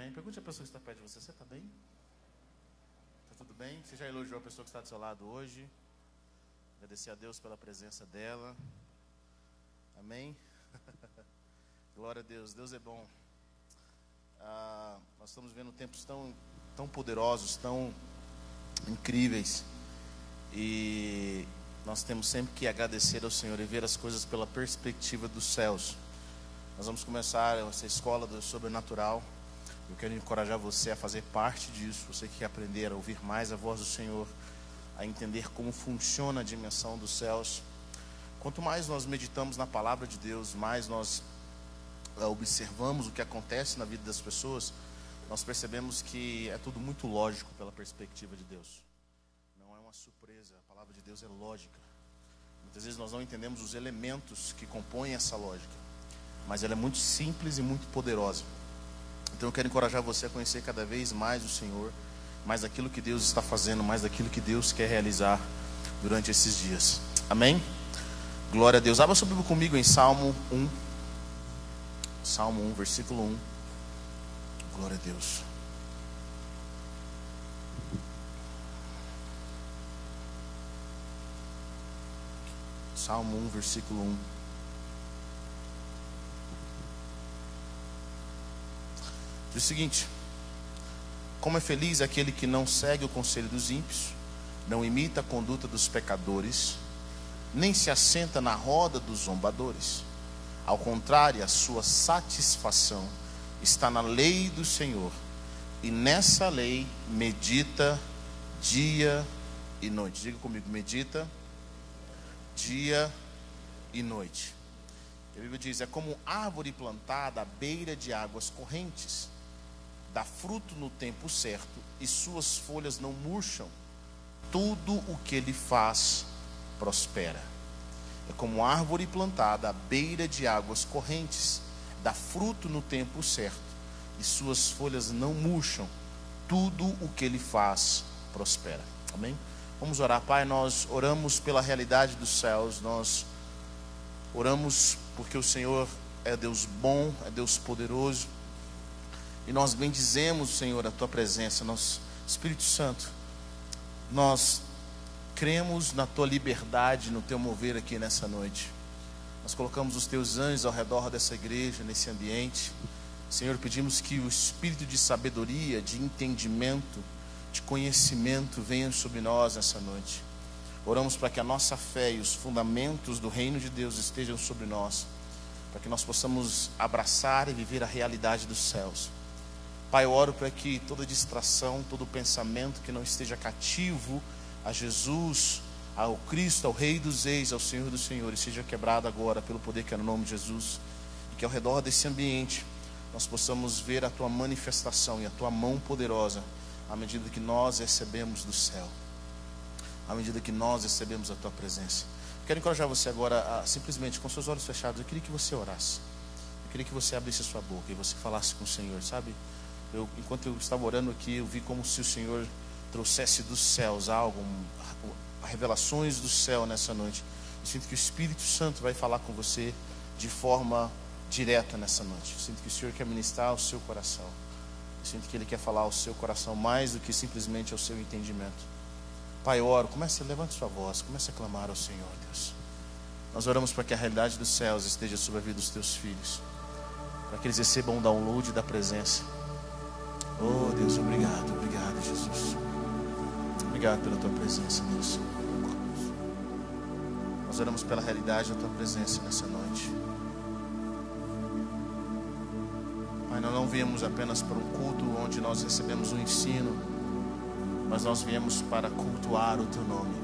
Amém? Pergunte a pessoa que está perto de você: você está bem? Está tudo bem? Você já elogiou a pessoa que está do seu lado hoje? Agradecer a Deus pela presença dela. Amém? Glória a Deus. Deus é bom. Nós estamos vendo tempos tão poderosos, tão incríveis. E nós temos sempre que agradecer ao Senhor e ver as coisas pela perspectiva dos céus. Nós vamos começar essa escola do sobrenatural. Eu quero encorajar você a fazer parte disso. Você que quer aprender a ouvir mais a voz do Senhor, a entender como funciona a dimensão dos céus. Quanto mais nós meditamos na palavra de Deus, mais nós observamos o que acontece na vida das pessoas, nós percebemos que é tudo muito lógico pela perspectiva de Deus. Não é uma surpresa, a palavra de Deus é lógica. Muitas vezes nós não entendemos os elementos que compõem essa lógica, mas ela é muito simples e muito poderosa. Então eu quero encorajar você a conhecer cada vez mais o Senhor, mais daquilo que Deus está fazendo, mais daquilo que Deus quer realizar durante esses dias. Amém? Glória a Deus. Abra sua Bíblia comigo em Salmo 1. Salmo 1, versículo 1. Glória a Deus. Salmo 1, versículo 1. Diz o seguinte: como é feliz aquele que não segue o conselho dos ímpios, não imita a conduta dos pecadores, nem se assenta na roda dos zombadores. Ao contrário, a sua satisfação está na lei do Senhor, e nessa lei medita dia e noite. Diga comigo: medita dia e noite. A Bíblia diz: é como árvore plantada à beira de águas correntes, dá fruto no tempo certo, e suas folhas não murcham. Tudo o que ele faz prospera. É como árvore plantada à beira de águas correntes, dá fruto no tempo certo, e suas folhas não murcham. Tudo o que ele faz prospera. Amém? Vamos orar. Pai, nós oramos pela realidade dos céus. Nós oramos porque o Senhor é Deus bom, é Deus poderoso. E nós bendizemos, Senhor, a Tua presença. Nosso Espírito Santo, nós cremos na Tua liberdade, no Teu mover aqui nessa noite. Nós colocamos os Teus anjos ao redor dessa igreja, nesse ambiente. Senhor, pedimos que o espírito de sabedoria, de entendimento, de conhecimento venha sobre nós nessa noite. Oramos para que a nossa fé e os fundamentos do reino de Deus estejam sobre nós, para que nós possamos abraçar e viver a realidade dos céus. Pai, eu oro para que toda distração, todo pensamento que não esteja cativo a Jesus, ao Cristo, ao Rei dos Reis, ao Senhor dos Senhores, seja quebrado agora pelo poder que é no nome de Jesus. E que ao redor desse ambiente nós possamos ver a Tua manifestação e a Tua mão poderosa, à medida que nós recebemos do céu, à medida que nós recebemos a Tua presença. Quero encorajar você agora a simplesmente, com seus olhos fechados, eu queria que você orasse. Eu queria que você abrisse a sua boca e você falasse com o Senhor, sabe? Enquanto eu estava orando aqui, eu vi como se o Senhor trouxesse dos céus algo, revelações do céu nessa noite. Eu sinto que o Espírito Santo vai falar com você de forma direta nessa noite. Eu sinto que o Senhor quer ministrar ao seu coração. Eu sinto que Ele quer falar ao seu coração mais do que simplesmente ao seu entendimento. Pai, eu oro, levante sua voz, comece a clamar ao Senhor, Deus. Nós oramos para que a realidade dos céus esteja sobre a vida dos Teus filhos, para que eles recebam o download da presença. Oh Deus, obrigado, obrigado Jesus. Obrigado pela Tua presença, Deus. Nós oramos pela realidade da Tua presença nessa noite. Pai, nós não viemos apenas para um culto onde nós recebemos um ensino, mas nós viemos para cultuar o Teu nome.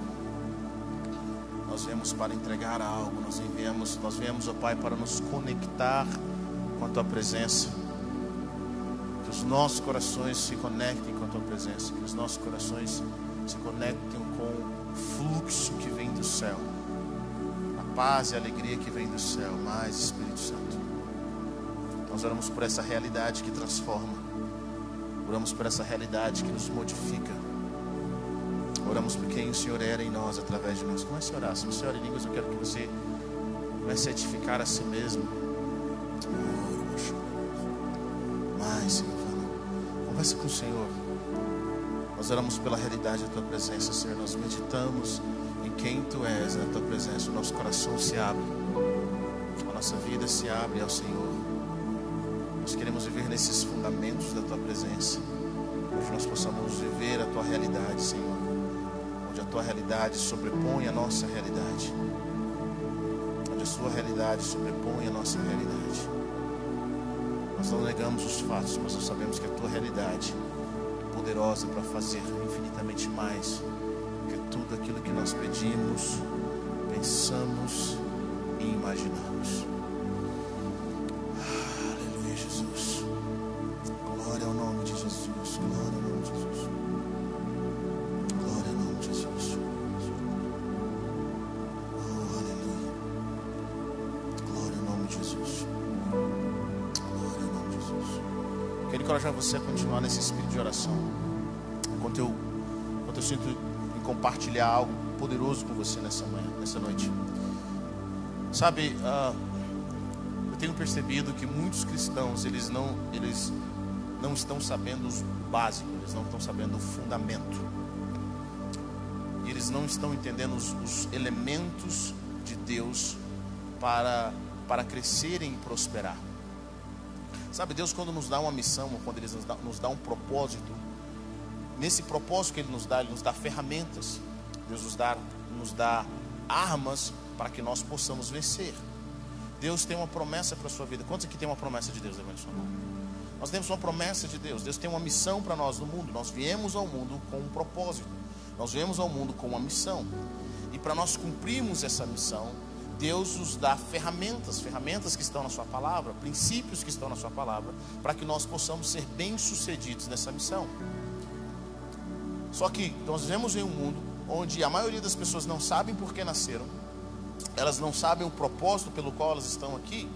Nós viemos para entregar algo. Nós viemos, ó Pai, para nos conectar com a Tua presença. Que os nossos corações se conectem com a Tua presença. Que os nossos corações se conectem com o fluxo que vem do céu, a paz e a alegria que vem do céu. Mais Espírito Santo, nós oramos por essa realidade que transforma, oramos por essa realidade que nos modifica, oramos por quem o Senhor era em nós, através de nós. Comece a orar. Se você ora em línguas, eu quero que você comece a edificar a si mesmo. Mais, Senhor, fala. Começa com o Senhor. Nós oramos pela realidade da Tua presença, Senhor. Nós meditamos em quem Tu és, na Tua presença. O nosso coração se abre, a nossa vida se abre ao Senhor. Nós queremos viver nesses fundamentos da Tua presença, onde nós possamos viver a Tua realidade, Senhor. Onde a Tua realidade sobrepõe a nossa realidade. Onde a Sua realidade sobrepõe a nossa realidade. Nós não negamos os fatos, mas nós sabemos que a Tua realidade é poderosa para fazer infinitamente mais do que tudo aquilo que nós pedimos, pensamos e imaginamos. Aleluia, Jesus. Glória ao nome de Jesus. Glória ao nome de Jesus. Glória ao nome de Jesus. Oh, aleluia. Glória ao nome de Jesus. Glória ao nome de Jesus. Quero encorajar você a continuar nesse espírito de oração. Enquanto eu sinto em compartilhar algo poderoso com você nessa manhã, nessa noite. Sabe, eu tenho percebido que muitos cristãos, eles não estão sabendo o básico, eles não estão sabendo o fundamento. E eles não estão entendendo os elementos de Deus para crescerem e prosperar. Sabe, Deus quando nos dá uma missão, quando Ele nos dá um propósito, nesse propósito que Ele nos dá ferramentas. Deus nos dá armas para que nós possamos vencer. Deus tem uma promessa para a sua vida. Quantos aqui tem uma promessa de Deus? Levante sua mão. Nós temos uma promessa de Deus. Deus tem uma missão para nós no mundo. Nós viemos ao mundo com um propósito. Nós viemos ao mundo com uma missão. E para nós cumprirmos essa missão, Deus nos dá ferramentas que estão na sua palavra, princípios que estão na sua palavra, para que nós possamos ser bem-sucedidos nessa missão. Só que nós vivemos em um mundo onde a maioria das pessoas não sabem por que nasceram, elas não sabem o propósito pelo qual elas estão aqui,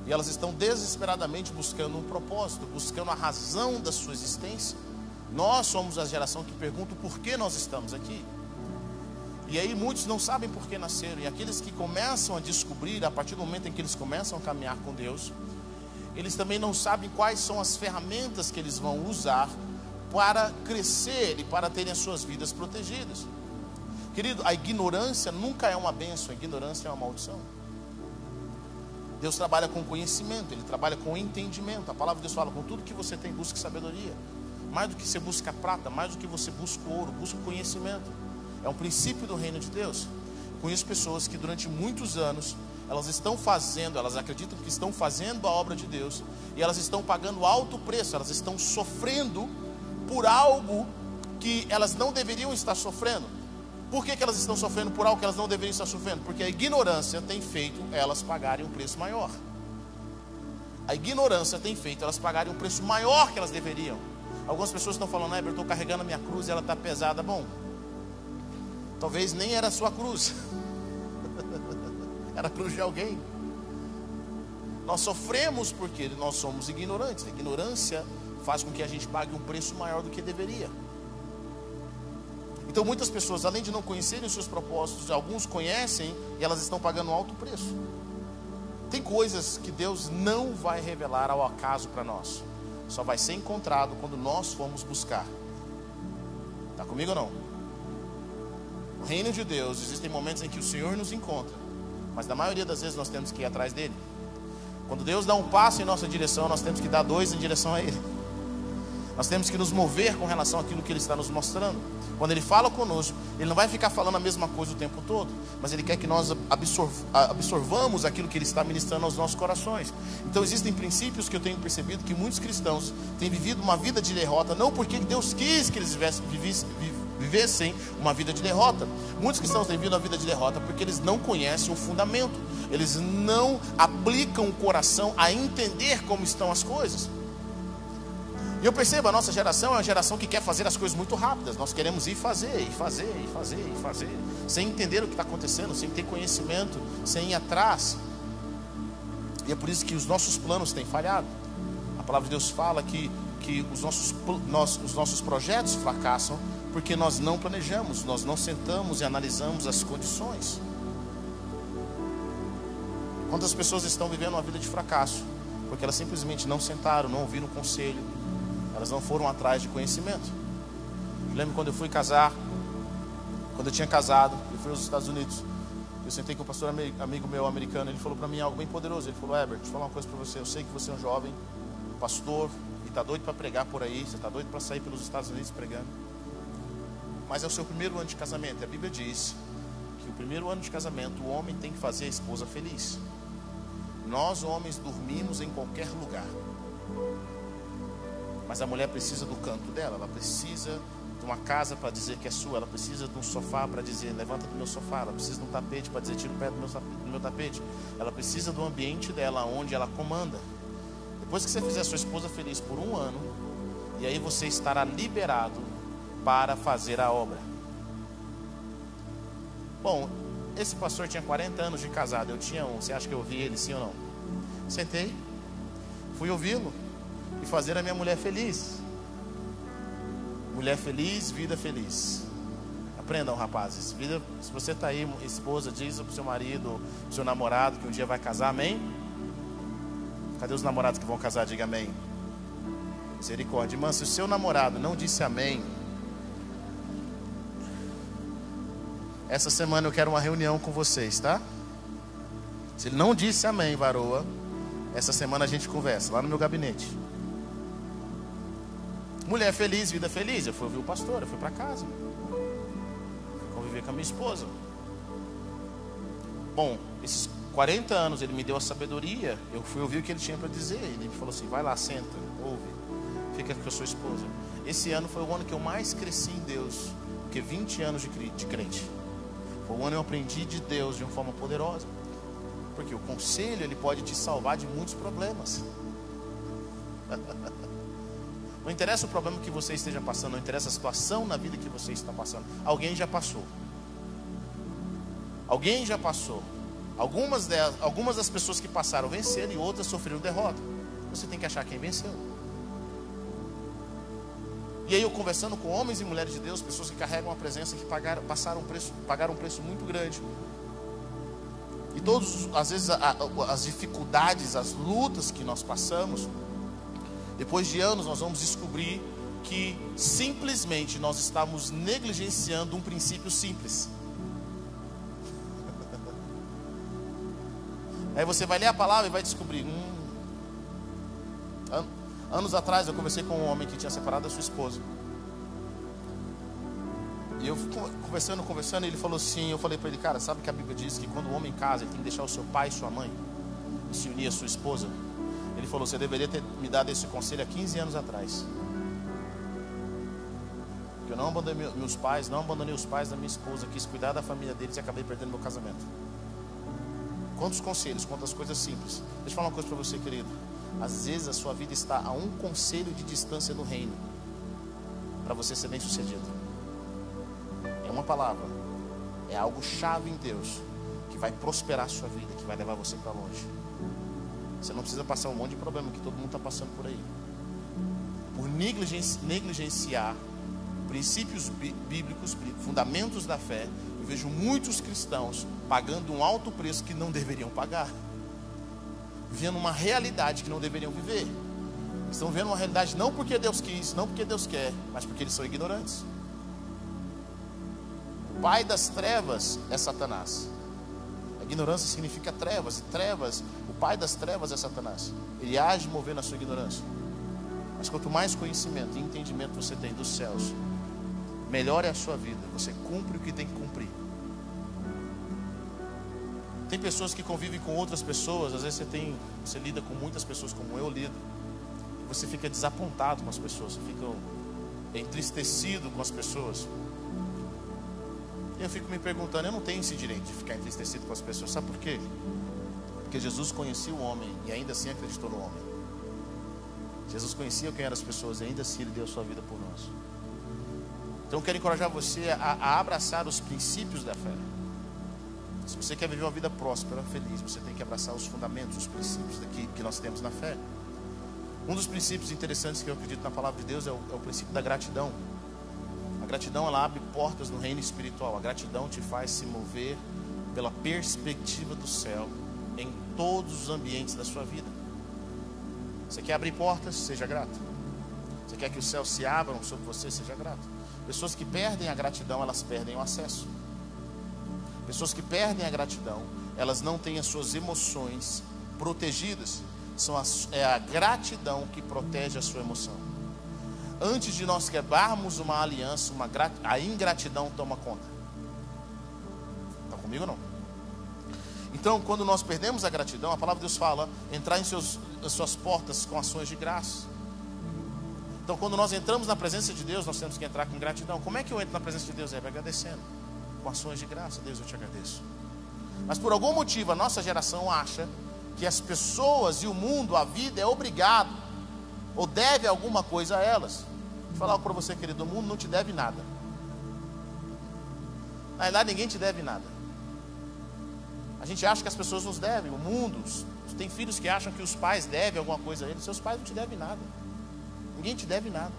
e elas estão desesperadamente buscando um propósito, buscando a razão da sua existência. Nós somos a geração que pergunta por que nós estamos aqui. E aí muitos não sabem por que nasceram, e aqueles que começam a descobrir, a partir do momento em que eles começam a caminhar com Deus, eles também não sabem quais são as ferramentas que eles vão usar para crescer e para terem as suas vidas protegidas. Querido, a ignorância nunca é uma bênção, a ignorância é uma maldição. Deus trabalha com conhecimento, Ele trabalha com entendimento. A palavra de Deus fala, com tudo que você tem, busque sabedoria. Mais do que você busca prata, mais do que você busca ouro, busca conhecimento. É um princípio do reino de Deus. Eu conheço pessoas que durante muitos anos, elas acreditam que estão fazendo a obra de Deus, e elas estão pagando alto preço, elas estão sofrendo por algo que elas não deveriam estar sofrendo. Por que elas estão sofrendo por algo que elas não deveriam estar sofrendo? Porque a ignorância tem feito elas pagarem um preço maior. A ignorância tem feito elas pagarem um preço maior que elas deveriam. Algumas pessoas estão falando, eu estou carregando a minha cruz e ela está pesada. Bom, talvez nem era a sua cruz. Era a cruz de alguém. Nós sofremos porque nós somos ignorantes. A ignorância faz com que a gente pague um preço maior do que deveria. Então muitas pessoas, além de não conhecerem os seus propósitos, alguns conhecem e elas estão pagando um alto preço. Tem coisas que Deus não vai revelar ao acaso para nós. Só vai ser encontrado quando nós formos buscar. Está comigo ou não? No reino de Deus existem momentos em que o Senhor nos encontra, mas na maioria das vezes nós temos que ir atrás dele. Quando Deus dá um passo em nossa direção, nós temos que dar dois em direção a Ele. Nós temos que nos mover com relação àquilo que Ele está nos mostrando. Quando Ele fala conosco, Ele não vai ficar falando a mesma coisa o tempo todo, mas Ele quer que nós absorvamos aquilo que Ele está ministrando aos nossos corações. Então existem princípios que eu tenho percebido que muitos cristãos têm vivido uma vida de derrota, não porque Deus quis que eles vivessem uma vida de derrota. Muitos cristãos têm vivido uma vida de derrota porque eles não conhecem o fundamento. Eles não aplicam o coração a entender como estão as coisas. E eu percebo, a nossa geração é uma geração que quer fazer as coisas muito rápidas. Nós queremos ir fazer, sem entender o que está acontecendo, sem ter conhecimento, sem ir atrás. E é por isso que os nossos planos têm falhado. A palavra de Deus fala que os nossos projetos fracassam porque nós não planejamos, nós não sentamos e analisamos as condições. Quantas pessoas estão vivendo uma vida de fracasso? Porque elas simplesmente não sentaram, não ouviram o conselho. Elas não foram atrás de conhecimento. Eu lembro quando eu fui casar, quando eu tinha casado, eu fui aos Estados Unidos. Eu sentei com um pastor amigo meu americano. Ele falou para mim algo bem poderoso. Ele falou: Herbert, deixa eu falar uma coisa para você. Eu sei que você é um jovem pastor e está doido para pregar por aí. Você está doido para sair pelos Estados Unidos pregando. Mas é o seu primeiro ano de casamento. A Bíblia diz que o primeiro ano de casamento o homem tem que fazer a esposa feliz. Nós homens dormimos em qualquer lugar, mas a mulher precisa do canto dela. Ela precisa de uma casa para dizer que é sua. Ela precisa de um sofá para dizer: levanta do meu sofá. Ela precisa de um tapete para dizer: tira o pé do meu tapete. Ela precisa do ambiente dela, onde ela comanda. Depois que você fizer a sua esposa feliz por um ano, e aí você estará liberado para fazer a obra. Bom, esse pastor tinha 40 anos de casado, eu tinha um. Você acha que eu ouvi ele, sim ou não? Sentei, fui ouvi-lo e fazer a minha mulher feliz. Mulher feliz, vida feliz. Aprendam, rapazes. Se você está aí, esposa, diz para o seu marido, para o seu namorado que um dia vai casar, amém? Cadê os namorados que vão casar? Diga amém. Misericórdia. Irmã, se o seu namorado não disse amém, essa semana eu quero uma reunião com vocês, tá? Se ele não disse amém, varoa, essa semana a gente conversa lá no meu gabinete. Mulher feliz, vida feliz. Eu fui ouvir o pastor, eu fui para casa, fui conviver com a minha esposa. Bom, esses 40 anos ele me deu a sabedoria. Eu fui ouvir o que ele tinha para dizer. Ele me falou assim: vai lá, senta, ouve, fica com a sua esposa. Esse ano foi o ano que eu mais cresci em Deus, porque 20 anos de crente. Foi o ano que eu aprendi de Deus de uma forma poderosa. Porque o conselho, ele pode te salvar de muitos problemas. Não interessa o problema que você esteja passando, não interessa a situação na vida que você está passando. Alguém já passou. Alguém já passou. Algumas das pessoas que passaram venceram e outras sofreram derrota. Você tem que achar quem venceu. E aí eu conversando com homens e mulheres de Deus, pessoas que carregam a presença, que pagaram um preço muito grande. E todas, às vezes, as dificuldades, as lutas que nós passamos, depois de anos nós vamos descobrir que simplesmente nós estamos negligenciando um princípio simples. Aí você vai ler a palavra e vai descobrir. Anos atrás eu conversei com um homem que tinha separado da sua esposa. E eu conversando, ele falou assim, eu falei para ele: cara, sabe que a Bíblia diz que quando o homem casa, ele tem que deixar o seu pai e sua mãe e se unir à sua esposa? Ele falou: você deveria ter me dado esse conselho há 15 anos atrás. Porque eu não abandonei meus pais, não abandonei os pais da minha esposa, quis cuidar da família deles e acabei perdendo meu casamento. Quantos conselhos, quantas coisas simples. Deixa eu falar uma coisa para você, querido. Às vezes a sua vida está a um conselho de distância do reino, para você ser bem sucedido. É uma palavra, é algo chave em Deus, que vai prosperar a sua vida, que vai levar você para longe. Você não precisa passar um monte de problema que todo mundo está passando por aí, por negligenciar princípios bíblicos, fundamentos da fé. Eu vejo muitos cristãos pagando um alto preço que não deveriam pagar, vivendo uma realidade que não deveriam viver. Estão vendo uma realidade não porque Deus quis, não porque Deus quer, mas porque eles são ignorantes. O pai das trevas é Satanás. A ignorância significa trevas, e trevas, o pai das trevas é Satanás. Ele age movendo a sua ignorância. Mas quanto mais conhecimento e entendimento você tem dos céus, melhor é a sua vida. Você cumpre o que tem que cumprir. Tem pessoas que convivem com outras pessoas. Às vezes você lida com muitas pessoas como eu lido, e você fica desapontado com as pessoas, você fica entristecido com as pessoas. E eu fico me perguntando, eu não tenho esse direito de ficar entristecido com as pessoas. Sabe por quê? Porque Jesus conhecia o homem e ainda assim acreditou no homem. Jesus conhecia quem eram as pessoas e ainda assim Ele deu a sua vida por nós. Então eu quero encorajar você a abraçar os princípios da fé. Se você quer viver uma vida próspera, feliz, você tem que abraçar os fundamentos, os princípios que nós temos na fé. Um dos princípios interessantes que eu acredito na palavra de Deus é o princípio da gratidão. A gratidão, ela abre portas no reino espiritual. A gratidão te faz se mover pela perspectiva do céu em todos os ambientes da sua vida. Você quer abrir portas? Seja grato. Você quer que os céus se abram sobre você? Seja grato. Pessoas que perdem a gratidão, elas perdem o acesso. Pessoas que perdem a gratidão, elas não têm as suas emoções protegidas. É a gratidão que protege a sua emoção. Antes de nós quebrarmos uma aliança, a ingratidão toma conta. Está comigo ou não? Então, quando nós perdemos a gratidão, a palavra de Deus fala, entrar em suas portas com ações de graça. Então, quando nós entramos na presença de Deus, nós temos que entrar com gratidão. Como é que eu entro na presença de Deus? Agradecendo, com ações de graça. Deus, eu te agradeço. Mas por algum motivo, a nossa geração acha que as pessoas e o mundo, a vida, é obrigado ou deve alguma coisa a elas. Vou falar algo para você, querido, o mundo não te deve nada. Na verdade, ninguém te deve nada. A gente acha que as pessoas nos devem, o mundo. Tem filhos que acham que os pais devem alguma coisa a eles. Seus pais não te devem nada. Ninguém te deve nada.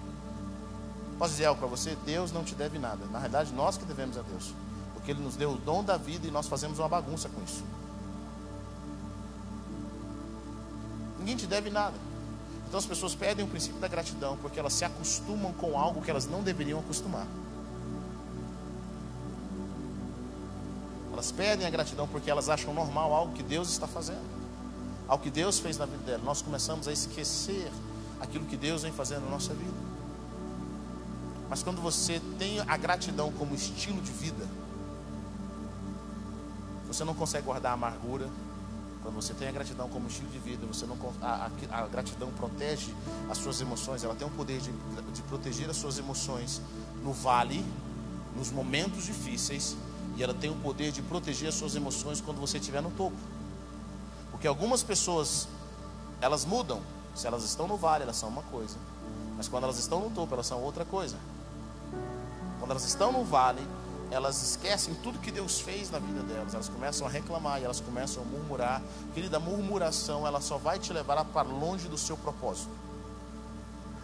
Posso dizer algo para você? Deus não te deve nada. Na realidade, nós que devemos a Deus. Porque Ele nos deu o dom da vida e nós fazemos uma bagunça com isso. Ninguém te deve nada. Então as pessoas perdem o princípio da gratidão porque elas se acostumam com algo que elas não deveriam acostumar. Elas perdem a gratidão porque elas acham normal algo que Deus está fazendo, algo que Deus fez na vida dela. Nós começamos a esquecer aquilo que Deus vem fazendo na nossa vida. Mas quando você tem a gratidão como estilo de vida, você não consegue guardar a amargura. Quando você tem a gratidão como estilo de vida, você não, a gratidão protege as suas emoções. Ela tem o poder de proteger as suas emoções no vale, nos momentos difíceis. E ela tem o poder de proteger as suas emoções quando você estiver no topo. Porque algumas pessoas, elas mudam. Se elas estão no vale, elas são uma coisa. Mas quando elas estão no topo, elas são outra coisa. Quando elas estão no vale, elas esquecem tudo que Deus fez na vida delas. Elas começam a reclamar e elas começam a murmurar. Querida, a murmuração, ela só vai te levar para longe do seu propósito.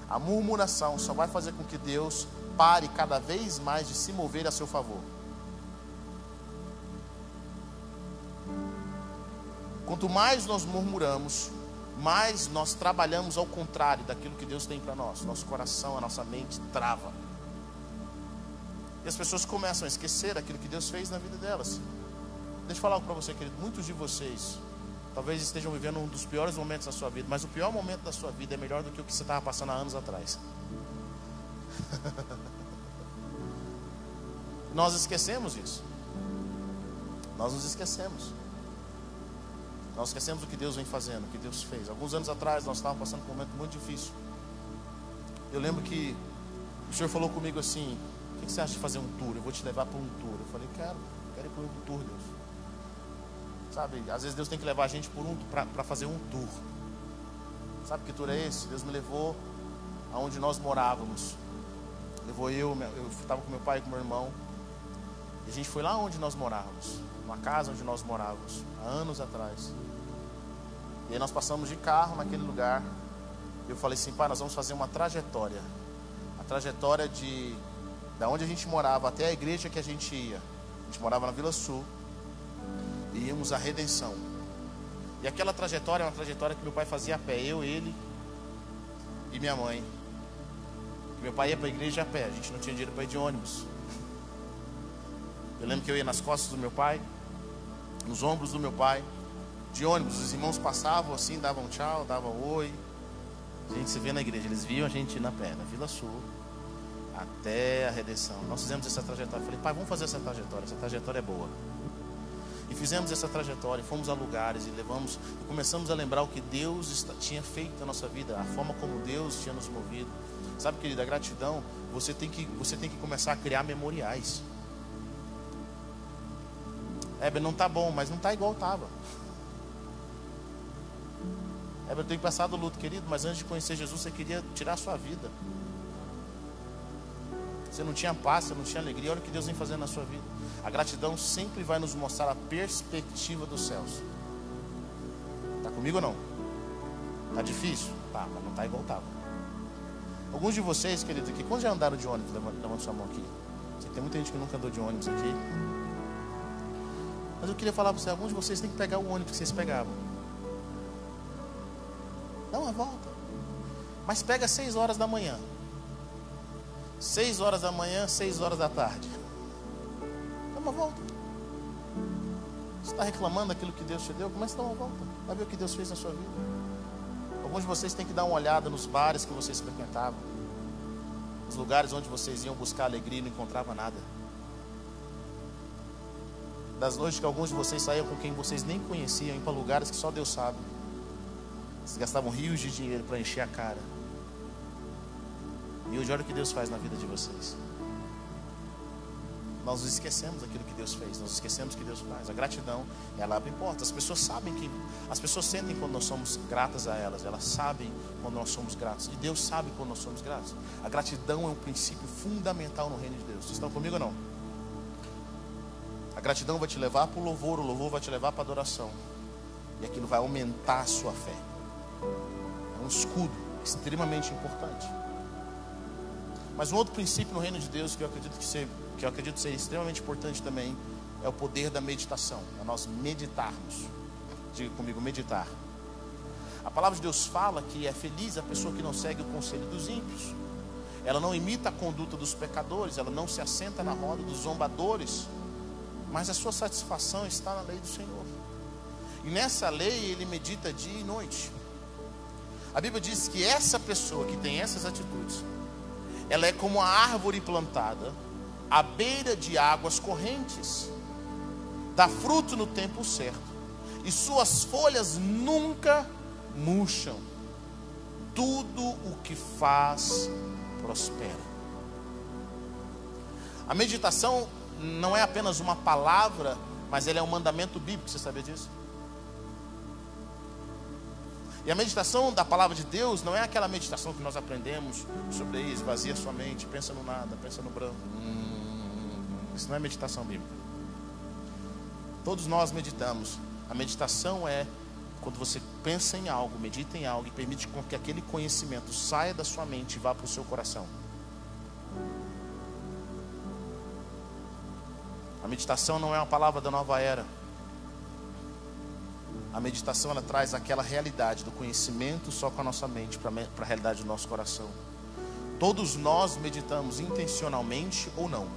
A murmuração só vai fazer com que Deus pare cada vez mais de se mover a seu favor. Quanto mais nós murmuramos, mais nós trabalhamos ao contrário daquilo que Deus tem para nós. Nosso coração, a nossa mente trava. E as pessoas começam a esquecer aquilo que Deus fez na vida delas. Deixa eu falar algo para você, querido. Muitos de vocês talvez estejam vivendo um dos piores momentos da sua vida, mas o pior momento da sua vida é melhor do que o que você estava passando há anos atrás. Nós esquecemos isso. Nós nos esquecemos. Nós esquecemos o que Deus vem fazendo, o que Deus fez. Alguns anos atrás nós estávamos passando por um momento muito difícil. Eu lembro que o Senhor falou comigo assim: o que você acha de fazer um tour? Eu vou te levar para um tour. Eu falei, quero ir para um tour, Deus. Sabe, às vezes Deus tem que levar a gente para fazer um tour. Sabe que tour é esse? Deus me levou aonde nós morávamos. Levou eu estava com meu pai e com meu irmão. E a gente foi lá onde nós morávamos, uma casa onde nós morávamos, há anos atrás. E aí nós passamos de carro naquele lugar. Eu falei assim, pai, nós vamos fazer uma trajetória. A trajetória da onde a gente morava até a igreja que a gente ia. A gente morava na Vila Sul. E íamos à Redenção. E aquela trajetória é uma trajetória que meu pai fazia a pé. Eu, ele e minha mãe. Meu pai ia para a igreja a pé. A gente não tinha dinheiro para ir de ônibus. Eu lembro que eu ia nas costas do meu pai, nos ombros do meu pai, de ônibus. Os irmãos passavam assim, davam tchau, davam oi. A gente se vê na igreja. Eles viam a gente ir na pé, na Vila Sul, até a Redenção. Nós fizemos essa trajetória. Eu falei, pai, vamos fazer essa trajetória é boa. E fizemos essa trajetória, fomos a lugares e começamos a lembrar o que Deus tinha feito na nossa vida, a forma como Deus tinha nos movido. Sabe, querida, a gratidão, você tem que começar a criar memoriais. Não está bom, mas não está igual estava. Eu tenho que passar do luto, querido, mas antes de conhecer Jesus, você queria tirar a sua vida. Você não tinha paz, você não tinha alegria. Olha o que Deus vem fazendo na sua vida. A gratidão sempre vai nos mostrar a perspectiva dos céus. Está comigo ou não? Está difícil? Tá, mas não está igual estava. Alguns de vocês, queridos, aqui, quando já andaram de ônibus? Levanta sua mão aqui. Tem muita gente que nunca andou de ônibus aqui. Mas eu queria falar para você, alguns de vocês têm que pegar o ônibus que vocês pegavam. Dá uma volta. Mas pega 6 horas da manhã. 6 horas da manhã, 6 horas da tarde. Dá uma volta. Você está reclamando daquilo que Deus te deu? Comece a dar uma volta. Vai ver o que Deus fez na sua vida. Alguns de vocês têm que dar uma olhada nos bares que vocês frequentavam. Os lugares onde vocês iam buscar alegria e não encontravam nada. Das noites que alguns de vocês saíam com quem vocês nem conheciam, iam para lugares que só Deus sabe. Vocês gastavam rios de dinheiro para encher a cara. E hoje olha o que Deus faz na vida de vocês. Nós nos esquecemos daquilo que Deus fez. Nós esquecemos o que Deus faz. A gratidão, ela abre portas. As pessoas sabem que... As pessoas sentem quando nós somos gratas a elas. Elas sabem quando nós somos gratos. E Deus sabe quando nós somos gratos. A gratidão é um princípio fundamental no reino de Deus. Vocês estão comigo ou não? A gratidão vai te levar para o louvor vai te levar para a adoração. E aquilo vai aumentar a sua fé. É um escudo extremamente importante. Mas um outro princípio no reino de Deus que eu acredito ser extremamente importante também é o poder da meditação. É nós meditarmos. Diga comigo, meditar. A palavra de Deus fala que é feliz a pessoa que não segue o conselho dos ímpios. Ela não imita a conduta dos pecadores. Ela não se assenta na roda dos zombadores. Mas a sua satisfação está na lei do Senhor. E nessa lei ele medita dia e noite. A Bíblia diz que essa pessoa que tem essas atitudes, ela é como a árvore plantada à beira de águas correntes, dá fruto no tempo certo, e suas folhas nunca murcham. Tudo o que faz prospera. A meditação não é apenas uma palavra, mas ela é um mandamento bíblico. Você sabia disso? E a meditação da palavra de Deus não é aquela meditação que nós aprendemos sobre isso, esvazia sua mente, pensa no nada, pensa no branco. Isso não é meditação bíblica. Todos nós meditamos. A meditação é quando você pensa em algo, medita em algo e permite que aquele conhecimento saia da sua mente e vá para o seu coração. A meditação não é uma palavra da nova era. A meditação, ela traz aquela realidade do conhecimento só com a nossa mente para a realidade do nosso coração. Todos nós meditamos intencionalmente ou não.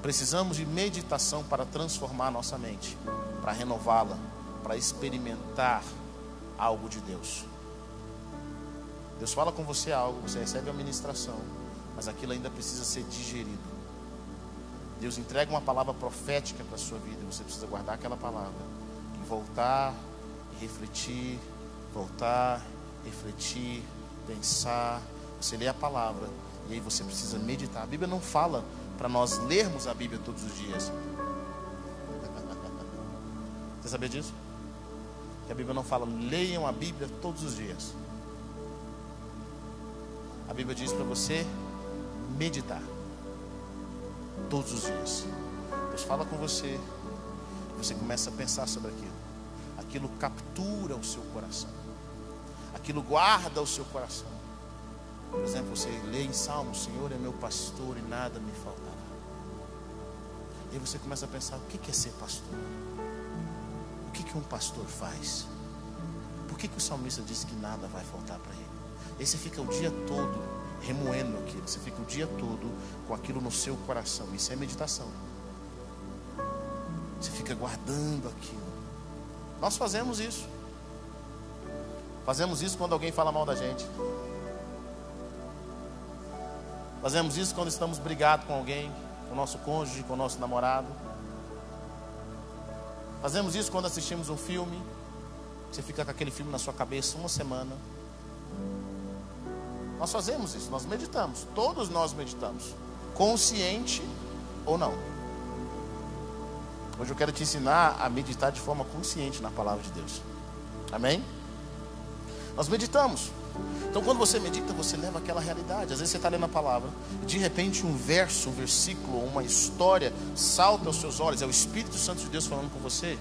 Precisamos de meditação para transformar a nossa mente, para renová-la, para experimentar algo de Deus. Deus fala com você algo, você recebe a ministração, mas aquilo ainda precisa ser digerido. Deus entrega uma palavra profética para a sua vida, e você precisa guardar aquela palavra e voltar e refletir, voltar, refletir, pensar. Você lê a palavra e aí você precisa meditar. A Bíblia não fala para nós lermos a Bíblia todos os dias. Você sabia disso? Que a Bíblia não fala, leiam a Bíblia todos os dias. A Bíblia diz para você meditar todos os dias. Deus fala com você, você começa a pensar sobre aquilo. Aquilo captura o seu coração. Aquilo guarda o seu coração. Por exemplo, você lê em Salmo: o Senhor é meu pastor e nada me faltará. E aí você começa a pensar: o que é ser pastor? O que um pastor faz? Por que o salmista diz que nada vai faltar para ele? E aí você fica o dia todo remoendo aquilo. Você fica o dia todo com aquilo no seu coração. Isso é meditação. Você fica guardando aquilo. Nós fazemos isso. Fazemos isso quando alguém fala mal da gente. Fazemos isso quando estamos brigados com alguém, com o nosso cônjuge, com o nosso namorado. Fazemos isso quando assistimos um filme. Você fica com aquele filme na sua cabeça uma semana. Nós fazemos isso, nós meditamos. Todos nós meditamos, consciente ou não. Hoje eu quero te ensinar a meditar de forma consciente na palavra de Deus. Amém? Nós meditamos. Então quando você medita, você leva aquela realidade. Às vezes você está lendo a palavra e de repente um verso, um versículo, uma história salta aos seus olhos. É o Espírito Santo de Deus falando com você.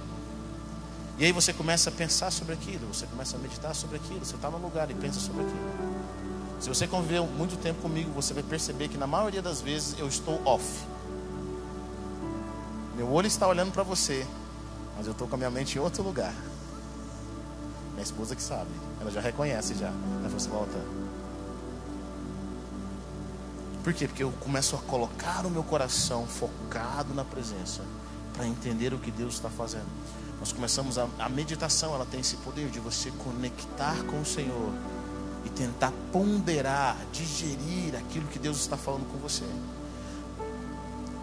E aí você começa a pensar sobre aquilo. Você começa a meditar sobre aquilo. Você está no lugar e pensa sobre aquilo. Se você conviveu muito tempo comigo, você vai perceber que na maioria das vezes eu estou off. Meu olho está olhando para você, mas eu estou com a minha mente em outro lugar. Minha esposa que sabe. Ela já reconhece já. Ela falou assim, volta. Por quê? Porque eu começo a colocar o meu coração focado na presença, para entender o que Deus está fazendo. Nós começamos a meditação, ela tem esse poder de você conectar com o Senhor e tentar ponderar, digerir aquilo que Deus está falando com você.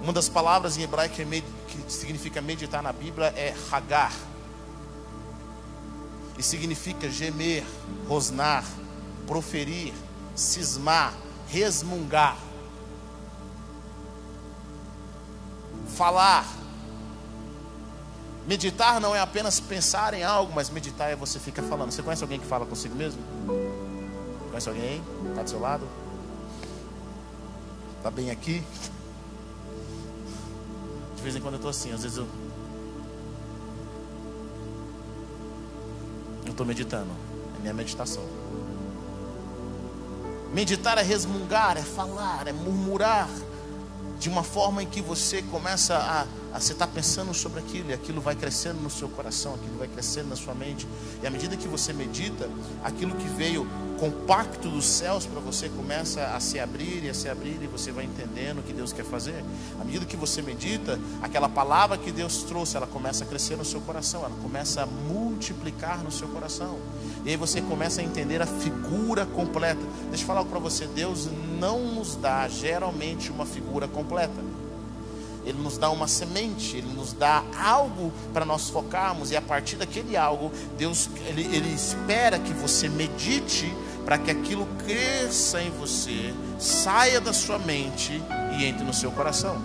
Uma das palavras em hebraico que significa meditar na Bíblia é hagar. E significa gemer, rosnar, proferir, cismar, resmungar, falar. Meditar não é apenas pensar em algo, mas meditar é você ficar falando. Você conhece alguém que fala consigo mesmo? Conhece alguém aí? Está do seu lado? Está bem aqui? De vez em quando eu estou assim, às vezes eu estou meditando. É minha meditação. Meditar é resmungar, é falar, é murmurar, de uma forma em que você começa você está pensando sobre aquilo, e aquilo vai crescendo no seu coração, aquilo vai crescendo na sua mente, e à medida que você medita, aquilo que veio compacto dos céus para você começa a se abrir, e você vai entendendo o que Deus quer fazer. À medida que você medita, aquela palavra que Deus trouxe, ela começa a crescer no seu coração, ela começa a multiplicar no seu coração, e aí você começa a entender a figura completa. Deixa eu falar algo para você, Deus não nos dá geralmente uma figura completa. Ele nos dá uma semente, Ele nos dá algo para nós focarmos, e a partir daquele algo, Deus ele espera que você medite para que aquilo cresça em você, saia da sua mente e entre no seu coração.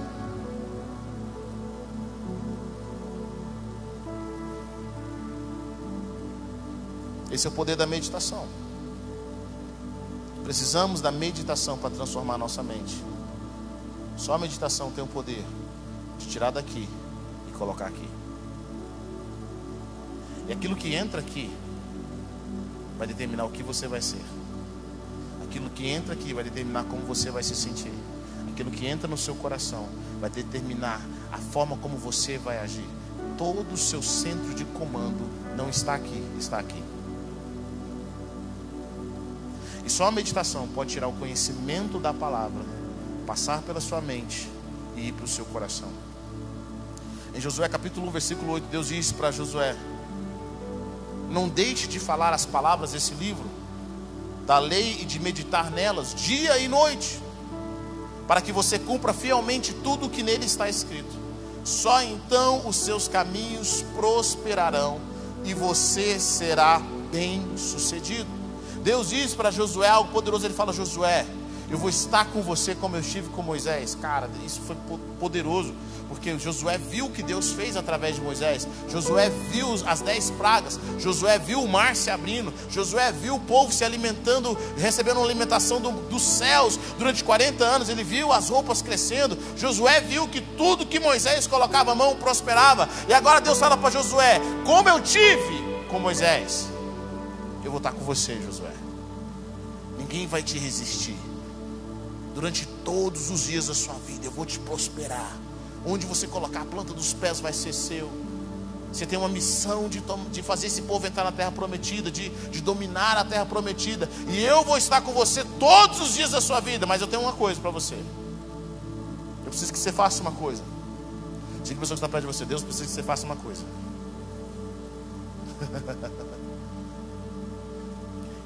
Esse é o poder da meditação. Precisamos da meditação para transformar a nossa mente. Só a meditação tem o poder de tirar daqui e colocar aqui. E aquilo que entra aqui vai determinar o que você vai ser. Aquilo que entra aqui vai determinar como você vai se sentir. Aquilo que entra no seu coração vai determinar a forma como você vai agir. Todo o seu centro de comando não está aqui, está aqui. E só a meditação pode tirar o conhecimento da palavra, passar pela sua mente e ir para o seu coração. Em Josué capítulo 1, versículo 8, Deus diz para Josué: não deixe de falar as palavras desse livro, da lei, e de meditar nelas dia e noite, para que você cumpra fielmente tudo o que nele está escrito. Só então os seus caminhos prosperarão e você será bem sucedido. Deus diz para Josué algo poderoso. Ele fala: Josué, eu vou estar com você como eu estive com Moisés. Cara, isso foi poderoso, porque Josué viu o que Deus fez através de Moisés. Josué viu as 10 pragas. Josué viu o mar se abrindo. Josué viu o povo se alimentando, recebendo uma alimentação dos céus durante 40 anos. Ele viu as roupas crescendo. Josué viu que tudo que Moisés colocava a mão prosperava. E agora Deus fala para Josué: como eu tive com Moisés, eu vou estar com você, Josué. Ninguém vai te resistir. Durante todos os dias da sua vida eu vou te prosperar. Onde você colocar a planta dos pés vai ser seu. Você tem uma missão de fazer esse povo entrar na terra prometida, de dominar a terra prometida. E eu vou estar com você todos os dias da sua vida. Mas eu tenho uma coisa para você. Eu preciso que você faça uma coisa. Diga a pessoa que está perto de você: Deus precisa que você faça uma coisa.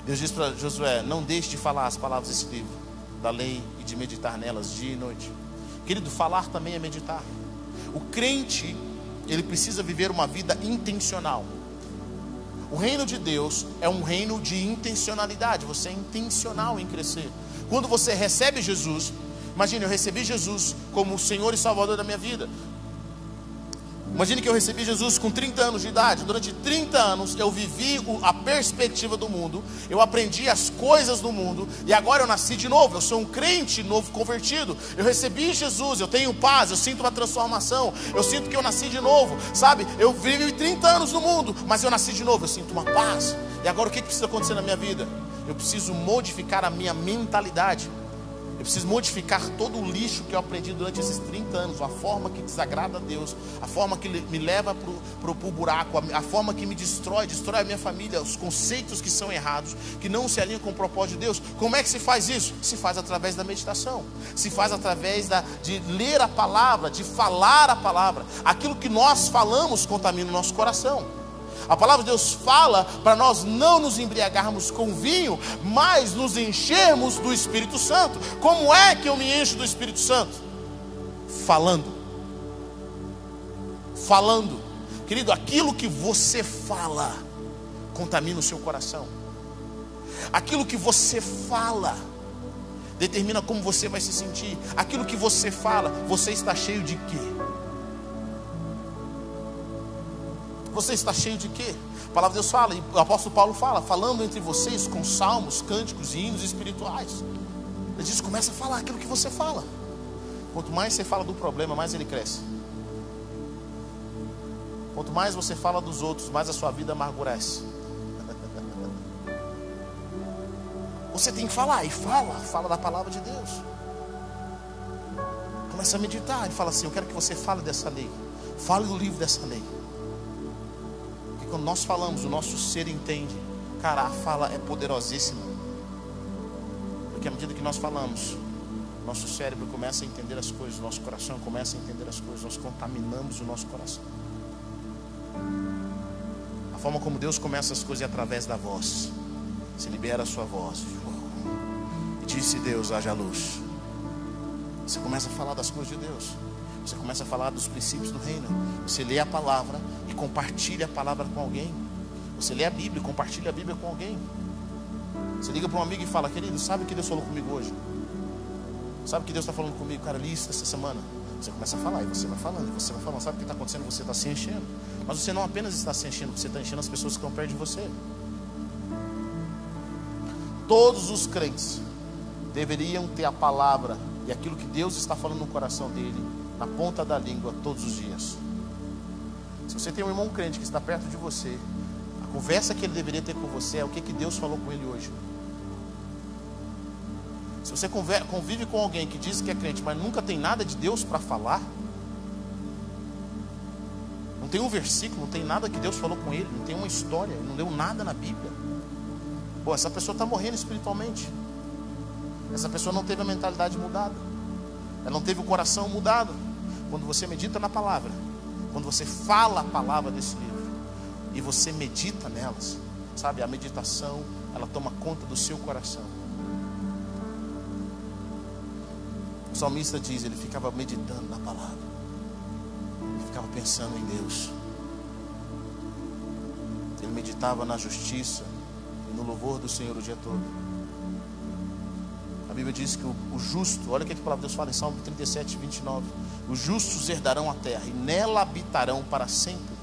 Deus diz para Josué: não deixe de falar as palavras desse livro, da lei, e de meditar nelas dia e noite. Querido, falar também é meditar. O crente, ele precisa viver uma vida intencional. O reino de Deus é um reino de intencionalidade. Você é intencional em crescer. Quando você recebe Jesus, imagine, eu recebi Jesus como o Senhor e Salvador da minha vida. Imagine que eu recebi Jesus com 30 anos de idade. Durante 30 anos eu vivi a perspectiva do mundo, eu aprendi as coisas do mundo, e agora eu nasci de novo. Eu sou um crente novo convertido. Eu recebi Jesus, eu tenho paz, eu sinto uma transformação, eu sinto que eu nasci de novo, sabe? Eu vivi 30 anos no mundo, mas eu nasci de novo, eu sinto uma paz. E agora o que precisa acontecer na minha vida? Eu preciso modificar a minha mentalidade. Eu preciso modificar todo o lixo que eu aprendi durante esses 30 anos, a forma que desagrada a Deus, a forma que me leva para o buraco, a forma que me destrói a minha família, os conceitos que são errados, que não se alinham com o propósito de Deus. Como é que se faz isso? Se faz através da meditação, se faz através de ler a palavra, de falar a palavra. Aquilo que nós falamos contamina o nosso coração. A palavra de Deus fala para nós não nos embriagarmos com vinho, mas nos enchermos do Espírito Santo. Como é que eu me encho do Espírito Santo? Falando. Querido, aquilo que você fala contamina o seu coração. Aquilo que você fala determina como você vai se sentir. Aquilo que você fala, você está cheio de quê? Você está cheio de quê? A palavra de Deus fala, e o apóstolo Paulo fala, falando entre vocês com salmos, cânticos e hinos espirituais. Ele diz, começa a falar aquilo que você fala. Quanto mais você fala do problema, mais ele cresce. Quanto mais você fala dos outros, mais a sua vida amargurece. Você tem que falar, e fala da palavra de Deus. Começa a meditar, ele fala assim, eu quero que você fale dessa lei. Fale do livro dessa lei. Quando nós falamos, o nosso ser entende. Cara, a fala é poderosíssima. Porque à medida que nós falamos, nosso cérebro começa a entender as coisas, nosso coração começa a entender as coisas, nós contaminamos o nosso coração. A forma como Deus começa as coisas é através da voz. Você libera a sua voz. E disse Deus, haja luz. Você começa a falar das coisas de Deus. Você começa a falar dos princípios do reino. Você lê a palavra e compartilha a palavra com alguém. Você lê a Bíblia e compartilha a Bíblia com alguém. Você liga para um amigo e fala, querido, sabe o que Deus falou comigo hoje? Sabe o que Deus está falando comigo? Cara, li isso essa semana. Você começa a falar e você vai falando. E você vai falando, sabe o que está acontecendo? Você está se enchendo. Mas você não apenas está se enchendo, você está enchendo as pessoas que estão perto de você. Todos os crentes deveriam ter a palavra e aquilo que Deus está falando no coração dele na ponta da língua todos os dias. Se você tem um irmão crente que está perto de você, a conversa que ele deveria ter com você é o que Deus falou com ele hoje. Se você convive com alguém que diz que é crente, mas nunca tem nada de Deus para falar, não tem um versículo, não tem nada que Deus falou com ele, não tem uma história, ele não deu nada na Bíblia. Pô, essa pessoa está morrendo espiritualmente. Essa pessoa não teve a mentalidade mudada. Ela não teve o coração mudado. Quando você medita na palavra, quando você fala a palavra desse livro e você medita nelas, sabe, a meditação, ela toma conta do seu coração. O salmista diz, ele ficava meditando na palavra, ele ficava pensando em Deus, ele meditava na justiça e no louvor do Senhor o dia todo. A Bíblia diz que o justo, olha o que a palavra de Deus fala em Salmo 37, 29. Os justos herdarão a terra e nela habitarão para sempre.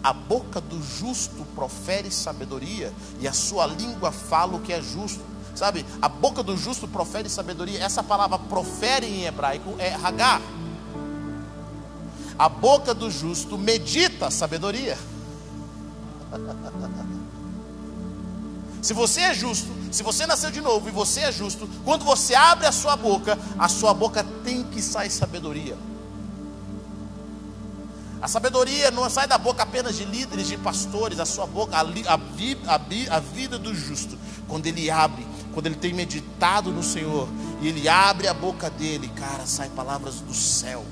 A boca do justo profere sabedoria e a sua língua fala o que é justo. Sabe, a boca do justo profere sabedoria. Essa palavra profere em hebraico é hagar. A boca do justo medita sabedoria. Se você é justo, se você nasceu de novo e você é justo, quando você abre a sua boca tem que sair sabedoria. A sabedoria não sai da boca apenas de líderes, de pastores. A sua boca, a vida do justo, quando ele abre, quando ele tem meditado no Senhor e ele abre a boca dele, cara, sai palavras do céu,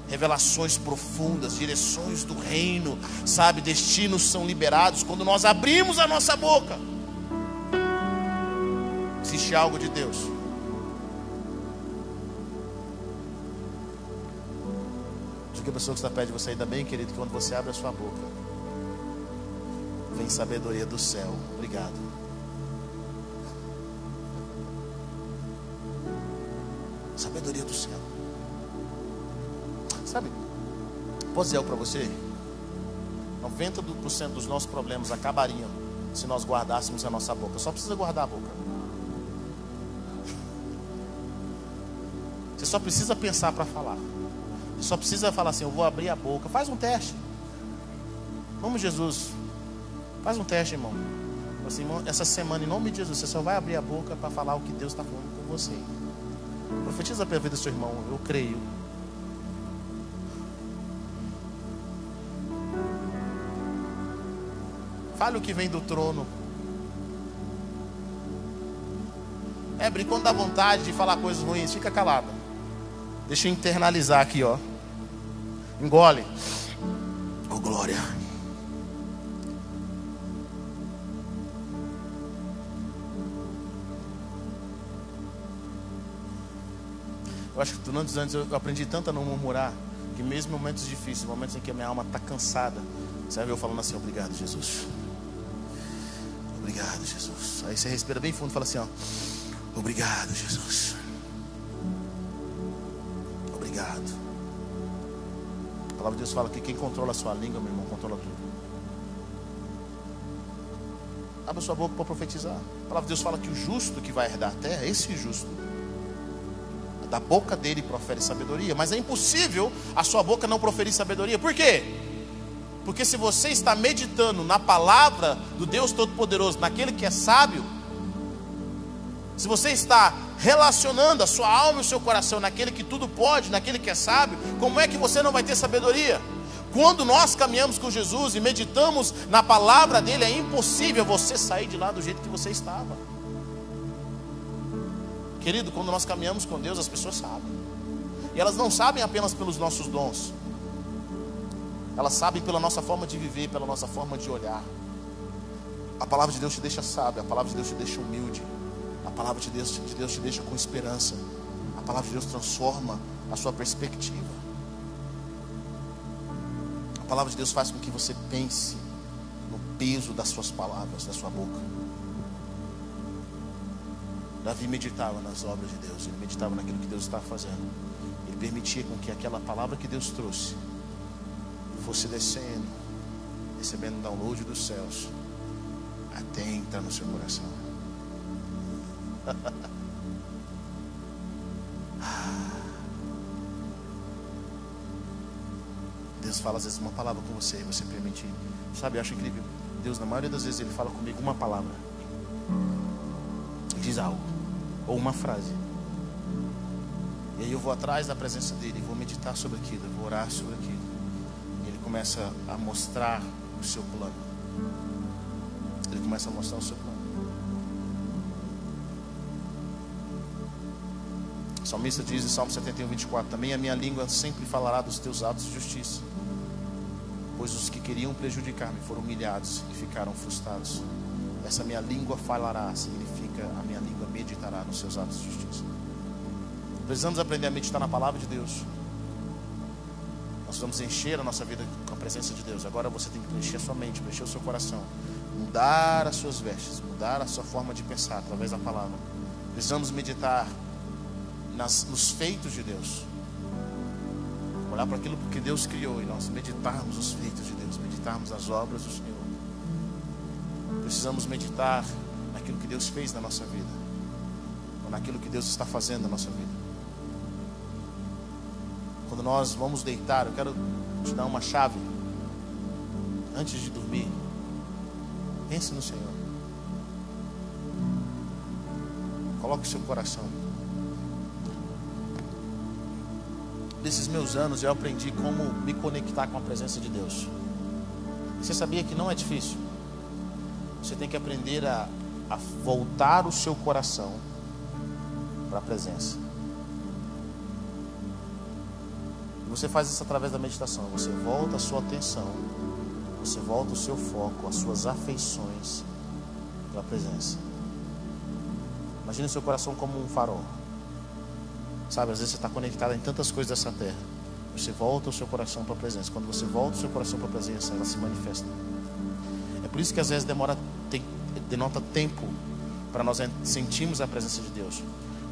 revelações profundas, direções do reino, sabe, destinos são liberados quando nós abrimos a nossa boca. Existe algo de Deus. Diga a pessoa que está perto de você, ainda bem, querido, que quando você abre a sua boca, vem sabedoria do céu. Obrigado. Sabedoria do céu. Sabe, posso dizer algo para você? 90% dos nossos problemas acabariam se nós guardássemos a nossa boca. Só precisa guardar a boca. Você só precisa pensar para falar. Você só precisa falar assim, eu vou abrir a boca. Faz um teste. Vamos, Jesus. Faz um teste, irmão. Assim, irmão, essa semana, em nome de Jesus, você só vai abrir a boca para falar o que Deus está falando com você. Profetiza pela vida do seu irmão, eu creio. Fale o que vem do trono. Quando dá vontade de falar coisas ruins, fica calado. Deixa eu internalizar aqui, ó. Engole. Oh, glória. Eu acho que durante os anos eu aprendi tanto a não murmurar, que mesmo em momentos difíceis, momentos em que a minha alma está cansada, você vai ver eu falando assim: obrigado, Jesus. Obrigado, Jesus. Aí você respira bem fundo e fala assim, ó: obrigado, Jesus. Obrigado. A palavra de Deus fala que quem controla a sua língua, meu irmão, controla tudo. Abra sua boca para profetizar. A palavra de Deus fala que o justo que vai herdar a terra, esse justo, da boca dele profere sabedoria. Mas é impossível a sua boca não proferir sabedoria. Por quê? Porque se você está meditando na palavra do Deus Todo-Poderoso, naquele que é sábio, se você está relacionando a sua alma e o seu coração naquele que tudo pode, naquele que é sábio, como é que você não vai ter sabedoria? Quando nós caminhamos com Jesus e meditamos na palavra dele, é impossível você sair de lá do jeito que você estava. Querido, quando nós caminhamos com Deus, as pessoas sabem. E elas não sabem apenas pelos nossos dons. Elas sabem pela nossa forma de viver, pela nossa forma de olhar. A palavra de Deus te deixa sábio, a palavra de Deus te deixa humilde. A palavra de Deus te deixa com esperança. A palavra de Deus transforma a sua perspectiva. A palavra de Deus faz com que você pense no peso das suas palavras, da sua boca. Davi meditava nas obras de Deus, ele meditava naquilo que Deus estava fazendo. Ele permitia com que aquela palavra que Deus trouxe fosse descendo, recebendo um download dos céus, até entrar no seu coração. Deus fala às vezes uma palavra com você e você permite. Sabe, eu acho incrível. Deus, na maioria das vezes, Ele fala comigo uma palavra. Ele diz algo, ou uma frase. E aí eu vou atrás da presença dEle, vou meditar sobre aquilo, vou orar sobre aquilo. E Ele começa a mostrar o seu plano. Ele começa a mostrar o seu plano. O salmista diz em Salmo 71, 24: também a minha língua sempre falará dos teus atos de justiça, pois os que queriam prejudicar-me foram humilhados e ficaram frustrados. Essa minha língua falará significa a minha língua meditará nos seus atos de justiça. Precisamos aprender a meditar na palavra de Deus. Nós vamos encher a nossa vida com a presença de Deus. Agora você tem que preencher a sua mente, preencher o seu coração, mudar as suas vestes, mudar a sua forma de pensar através da palavra. Precisamos meditar nos feitos de Deus, olhar para aquilo que Deus criou e nós meditarmos os feitos de Deus, meditarmos as obras do Senhor. Precisamos meditar naquilo que Deus fez na nossa vida, ou naquilo que Deus está fazendo na nossa vida. Quando nós vamos deitar, eu quero te dar uma chave. Antes de dormir, pense no Senhor. Coloque o seu coração. Nesses meus anos eu aprendi como me conectar com a presença de Deus. Você sabia que não é difícil? Você tem que aprender a voltar o seu coração para a presença. E você faz isso através da meditação. Você volta a sua atenção, você volta o seu foco, as suas afeições para a presença. Imagine o seu coração como um farol. Sabe, às vezes você está conectado em tantas coisas dessa terra. Você volta o seu coração para a presença. Quando você volta o seu coração para a presença, ela se manifesta. É por isso que às vezes denota tempo para nós sentirmos a presença de Deus.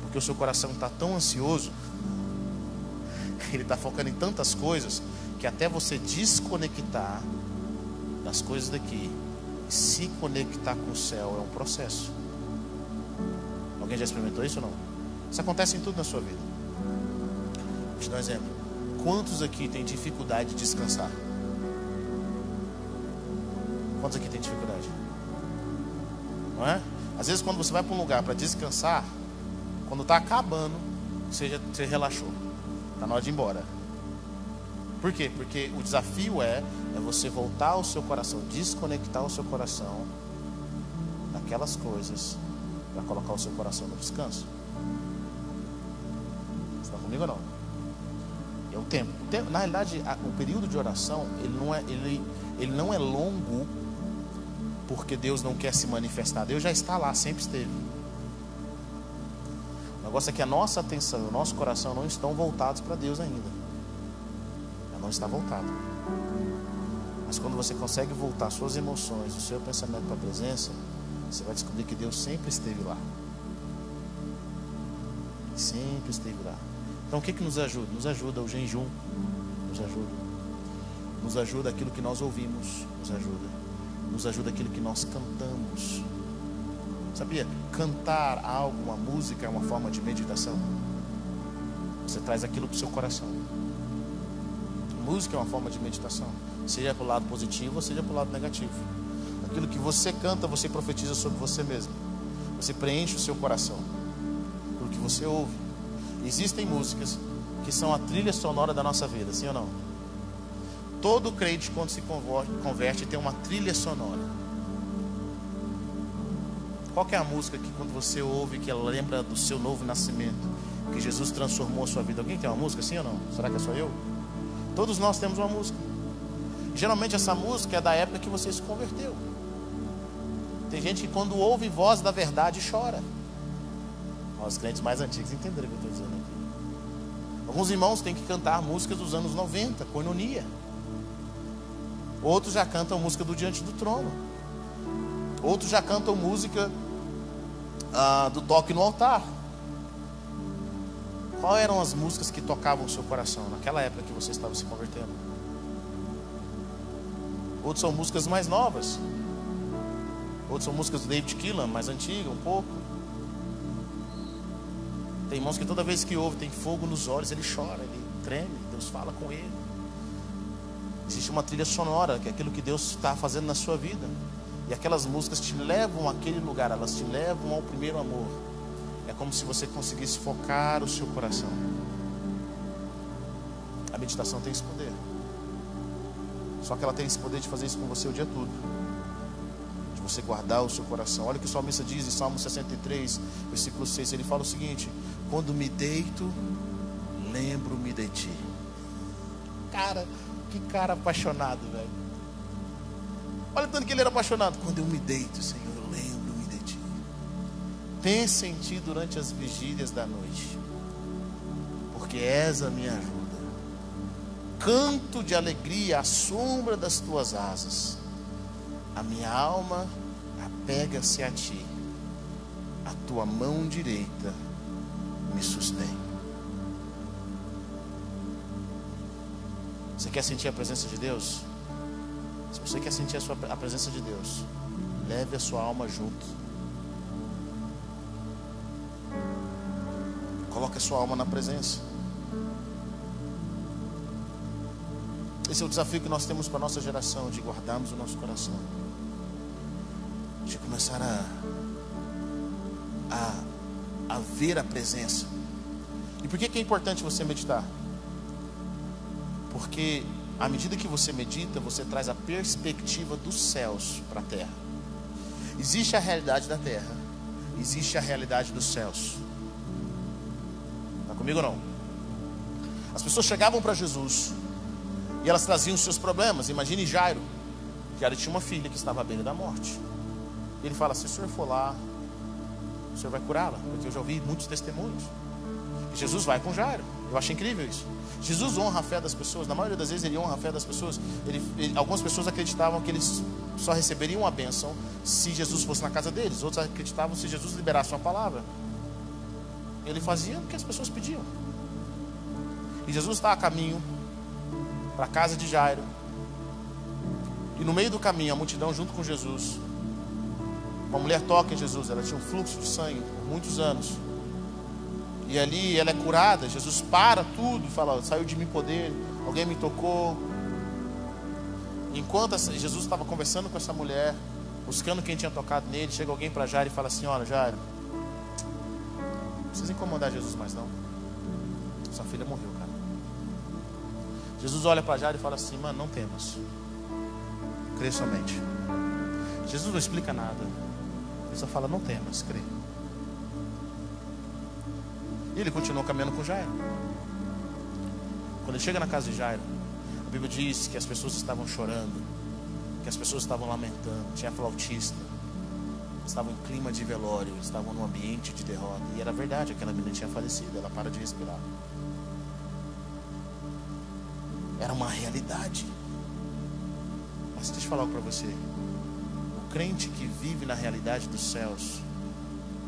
Porque o seu coração está tão ansioso, ele está focando em tantas coisas, que até você desconectar das coisas daqui e se conectar com o céu é um processo. Alguém já experimentou isso ou não? Isso acontece em tudo na sua vida. Vou te dar um exemplo. Quantos aqui têm dificuldade de descansar? Quantos aqui têm dificuldade? não é? Às vezes quando você vai para um lugar para descansar, quando está acabando, você relaxou, está na hora de ir embora. Por quê? Porque o desafio é você voltar ao seu coração, desconectar o seu coração daquelas coisas para colocar o seu coração no descanso. Você está comigo ou não? É o tempo. Na realidade, o período de oração ele não é longo porque Deus não quer se manifestar. Deus já está lá, sempre esteve. O negócio é que a nossa atenção e o nosso coração não estão voltados para Deus ainda. Ela não está voltada. Mas quando você consegue voltar suas emoções, o seu pensamento para a presença, você vai descobrir que Deus sempre esteve lá. Sempre esteve lá. Então o que nos ajuda? Nos ajuda o jejum. Nos ajuda aquilo que nós ouvimos. Nos ajuda aquilo que nós cantamos. Sabia? Cantar algo, uma música, é uma forma de meditação. Você traz aquilo para o seu coração. Música é uma forma de meditação, seja para o lado positivo ou seja para o lado negativo. Aquilo que você canta, você profetiza sobre você mesmo. Você preenche o seu coração pelo que você ouve. Existem músicas que são a trilha sonora da nossa vida, sim ou não? Todo crente, quando se converte, tem uma trilha sonora. Qual que é a música que quando você ouve, que ela lembra do seu novo nascimento, que Jesus transformou a sua vida? Alguém tem uma música, sim ou não? Será que é só eu? Todos nós temos uma música. Geralmente essa música é da época que você se converteu. Tem gente que quando ouve voz da verdade chora. Os crentes mais antigos entenderam o que eu estou dizendo aqui. Alguns irmãos têm que cantar músicas dos anos 90, coinonia. Outros já cantam música do Diante do Trono. Outros já cantam música do Toque no Altar. Quais eram as músicas que tocavam o seu coração naquela época que você estava se convertendo? Outros são músicas mais novas. Outros são músicas do David Keelan, mais antiga um pouco. Tem irmãos que toda vez que ouve tem fogo nos olhos, ele chora, ele treme, Deus fala com ele. Existe uma trilha sonora, que é aquilo que Deus está fazendo na sua vida. E aquelas músicas te levam àquele lugar, elas te levam ao primeiro amor. É como se você conseguisse focar o seu coração. A meditação tem esse poder. Só que ela tem esse poder de fazer isso com você o dia todo. De você guardar o seu coração. Olha o que o salmista diz em Salmo 63, versículo 6. Ele fala o seguinte: quando me deito, lembro-me de ti. Cara, que cara apaixonado, velho. Olha tanto que ele era apaixonado. Quando eu me deito, Senhor, eu lembro-me de ti. Pensa em ti durante as vigílias da noite, porque és a minha ajuda. Canto de alegria à sombra das tuas asas. A minha alma apega-se a ti. A tua mão direita me sustém. Você quer sentir a presença de Deus? Se você quer sentir a presença de Deus, leve a sua alma junto. Coloque a sua alma na presença. Esse é o desafio que nós temos para a nossa geração, de guardarmos o nosso coração, de começar a ver a presença. E por que é importante você meditar? Porque à medida que você medita, você traz a perspectiva dos céus para a terra. Existe a realidade da terra, existe a realidade dos céus. Está comigo ou não? As pessoas chegavam para Jesus e elas traziam os seus problemas. Imagine Jairo. Jairo tinha uma filha que estava à beira da morte. Ele fala: se o senhor for lá, o senhor vai curá-la, porque eu já ouvi muitos testemunhos. E Jesus vai com Jairo. Eu acho incrível isso. Jesus honra a fé das pessoas. Na maioria das vezes ele honra a fé das pessoas. Algumas pessoas acreditavam que eles só receberiam a bênção se Jesus fosse na casa deles. Outros acreditavam se Jesus liberasse uma palavra. Ele fazia o que as pessoas pediam. E Jesus está a caminho para a casa de Jairo. E no meio do caminho, a multidão junto com Jesus. Uma mulher toca em Jesus. Ela tinha um fluxo de sangue por muitos anos. E ali ela é curada. Jesus para tudo e fala: saiu de mim poder, alguém me tocou. Enquanto Jesus estava conversando com essa mulher, buscando quem tinha tocado nele. Chega alguém para Jairo e fala assim: olha, Jairo, não precisa incomodar Jesus mais não. Sua filha morreu, cara. Jesus olha para Jairo e fala assim: mano, não temas, crê somente. Jesus não explica nada. Ele só fala: não temas, crê. E ele continuou caminhando com Jairo. Quando ele chega na casa de Jairo, a Bíblia diz que as pessoas estavam chorando, que as pessoas estavam lamentando, tinha flautista, estavam em clima de velório, estavam num ambiente de derrota. E era verdade, aquela menina tinha falecido, ela para de respirar. Era uma realidade. Mas deixa eu falar algo para você. O crente que vive na realidade dos céus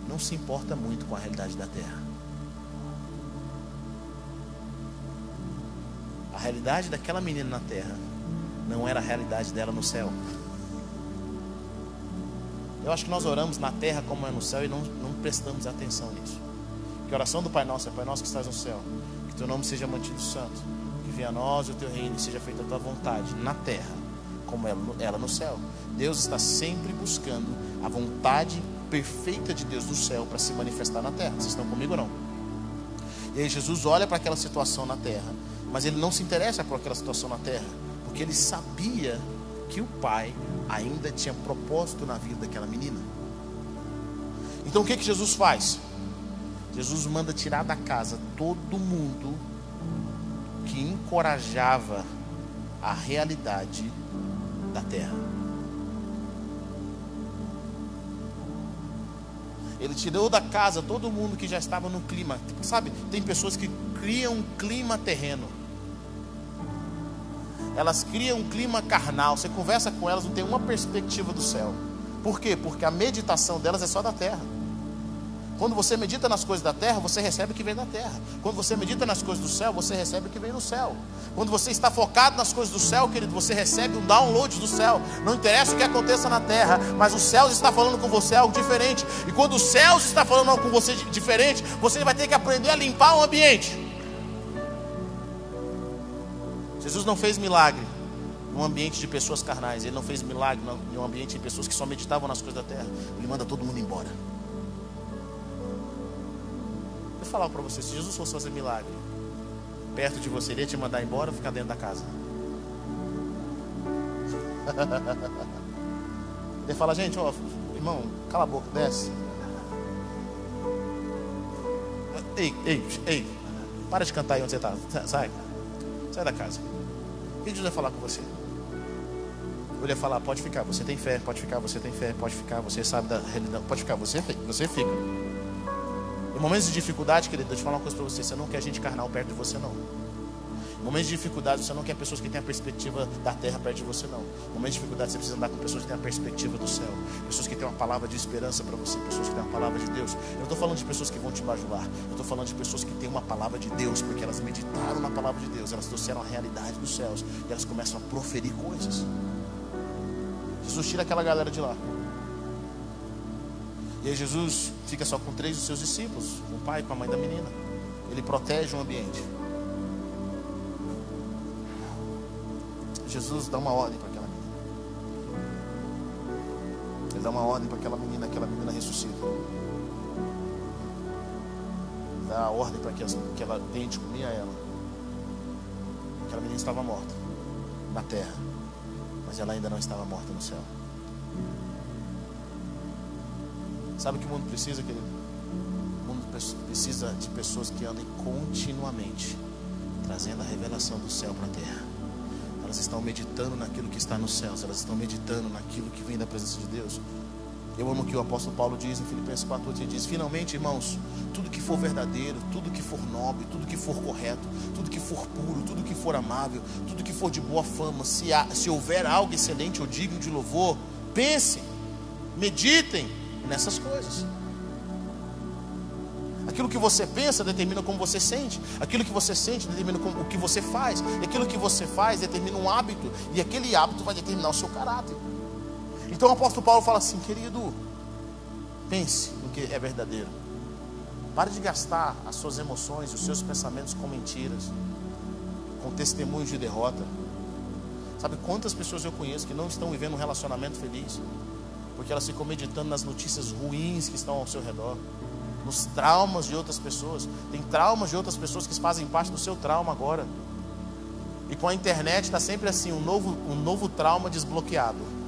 não se importa muito com a realidade da terra. A realidade daquela menina na terra não era a realidade dela no céu. Eu acho que nós oramos na terra como é no céu e não prestamos atenção nisso. Que a oração do Pai Nosso é: Pai Nosso que estás no céu, que teu nome seja mantido santo, que venha a nós o teu reino e seja feita a tua vontade na terra como ela no céu. Deus está sempre buscando a vontade perfeita de Deus do céu para se manifestar na terra. Vocês estão comigo ou não? E aí Jesus olha para aquela situação na terra, mas ele não se interessa por aquela situação na terra, porque ele sabia que o Pai ainda tinha propósito na vida daquela menina. Então o que Jesus faz? Jesus manda tirar da casa todo mundo que encorajava a realidade da terra. Ele tirou da casa todo mundo que já estava no clima. Sabe, tem pessoas que criam um clima terreno. Elas criam um clima carnal. Você conversa com elas, não tem uma perspectiva do céu. Por quê? Porque a meditação delas é só da terra. Quando você medita nas coisas da terra, você recebe o que vem da terra. Quando você medita nas coisas do céu, você recebe o que vem do céu. Quando você está focado nas coisas do céu, querido, você recebe um download do céu. Não interessa o que aconteça na terra, mas o céu está falando com você algo diferente. E quando o céu está falando algo com você diferente, você vai ter que aprender a limpar o ambiente. Jesus não fez milagre num ambiente de pessoas carnais. Ele não fez milagre num ambiente de pessoas que só meditavam nas coisas da terra. Ele manda todo mundo embora. Vou falar para você: se Jesus fosse fazer milagre perto de você, ele ia te mandar embora ou ficar dentro da casa? Ele fala: gente, ó, irmão, cala a boca, desce. Ei, para de cantar aí onde você está. Sai da casa. O que Jesus vai falar com você? Ele ia falar: pode ficar, você tem fé, pode ficar, você tem fé, pode ficar, você sabe da realidade, pode ficar, você fica. Em momentos de dificuldade, querido, deixa eu falar uma coisa para você: você não quer gente carnal perto de você, não. Em momentos de dificuldade, você não quer pessoas que têm a perspectiva da terra perto de você, não. Em momentos de dificuldade, você precisa andar com pessoas que têm a perspectiva do céu, pessoas que têm uma palavra de esperança para você, pessoas que têm uma palavra de Deus. Eu não estou falando de pessoas que vão te bajular, eu estou falando de pessoas que têm uma palavra de Deus, porque elas meditaram na palavra de Deus, elas trouxeram a realidade dos céus e elas começam a proferir coisas. Jesus tira aquela galera de lá. E aí Jesus fica só com 3 dos seus discípulos, com o pai e com a mãe da menina. Ele protege o ambiente. Jesus dá uma ordem para aquela menina. Ele dá uma ordem para aquela menina ressuscita. Dá a ordem para que ela tente comer a ela. Aquela menina estava morta na terra, mas ela ainda não estava morta no céu. Sabe o que o mundo precisa, querido? O mundo precisa de pessoas que andem continuamente trazendo a revelação do céu para a terra. Elas estão meditando naquilo que está nos céus. Elas estão meditando naquilo que vem da presença de Deus. Eu amo o que o apóstolo Paulo diz em Filipenses 4:8. Ele diz: finalmente, irmãos, tudo que for verdadeiro, tudo que for nobre, tudo que for correto, tudo que for puro, tudo que for amável, tudo que for de boa fama, se houver algo excelente ou digno de louvor, pensem, meditem nessas coisas. Aquilo que você pensa determina como você sente. Aquilo que você sente determina o que você faz. E aquilo que você faz determina um hábito. E aquele hábito vai determinar o seu caráter. Então o apóstolo Paulo fala assim: querido, pense no que é verdadeiro. Pare de gastar as suas emoções, os seus pensamentos com mentiras, com testemunhos de derrota. Sabe quantas pessoas eu conheço que não estão vivendo um relacionamento feliz? Porque elas ficam meditando nas notícias ruins que estão ao seu redor, nos traumas de outras pessoas. Tem traumas de outras pessoas que fazem parte do seu trauma agora. E com a internet está sempre assim, um novo trauma desbloqueado.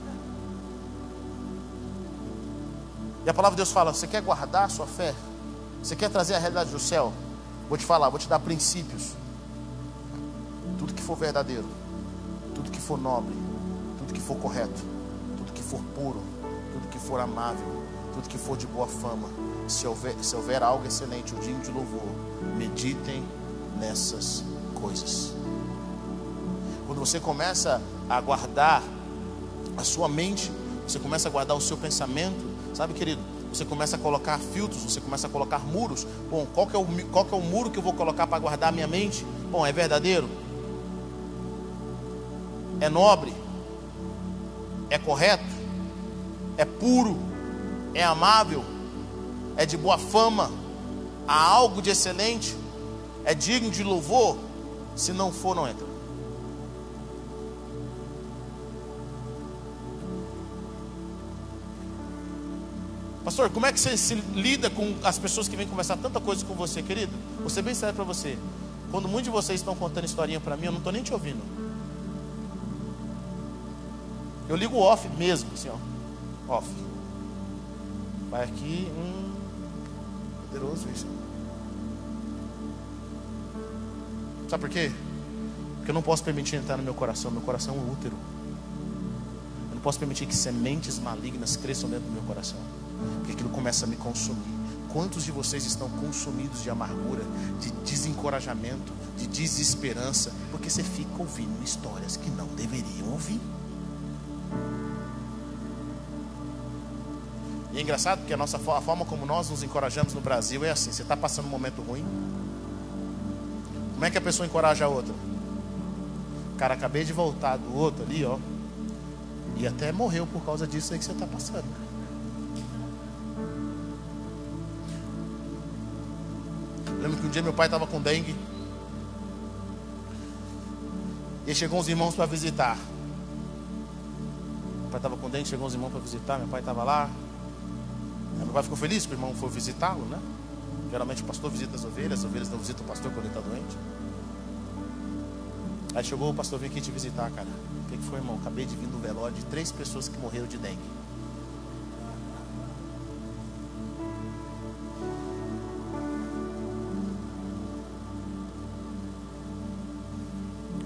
E a palavra de Deus fala: você quer guardar a sua fé? Você quer trazer a realidade do céu? Vou te falar, vou te dar princípios. Tudo que for verdadeiro, tudo que for nobre, tudo que for correto, tudo que for puro, tudo que for amável, tudo que for de boa fama, se houver algo excelente ou digno de louvor, meditem nessas coisas. Quando você começa a guardar a sua mente, você começa a guardar o seu pensamento, sabe, querido? Você começa a colocar filtros, você começa a colocar muros. Bom, qual que é o muro que eu vou colocar para guardar a minha mente? Bom, é verdadeiro? É nobre? É correto? É puro? É amável? É de boa fama? Há algo de excelente? É digno de louvor? Se não for, não entra. Pastor, como é que você se lida com as pessoas que vêm conversar tanta coisa com você, querido? Vou ser bem sério para você. Quando muitos de vocês estão contando historinha para mim, eu não estou nem te ouvindo. Eu ligo off mesmo, assim, ó. Off. Vai aqui, poderoso isso. Sabe por quê? Porque eu não posso permitir entrar no meu coração. Meu coração é um útero. Eu não posso permitir que sementes malignas cresçam dentro do meu coração, porque aquilo começa a me consumir. Quantos de vocês estão consumidos de amargura, de desencorajamento, de desesperança, porque você fica ouvindo histórias que não deveriam ouvir? E é engraçado porque a forma como nós nos encorajamos no Brasil é assim: você está passando um momento ruim, como é que a pessoa encoraja a outra? Cara, acabei de voltar do outro ali, ó, e até morreu por causa disso aí que você está passando. Lembro que um dia meu pai estava com dengue, e chegou uns irmãos para visitar. Meu pai estava com dengue, chegou uns irmãos para visitar. Meu pai estava lá. Aí meu pai ficou feliz que o irmão foi visitá-lo, né? Geralmente o pastor visita as ovelhas não visitam o pastor quando ele está doente. Aí chegou o pastor: vem aqui te visitar, cara. O que foi, irmão? Acabei de vir do velório de 3 pessoas que morreram de dengue.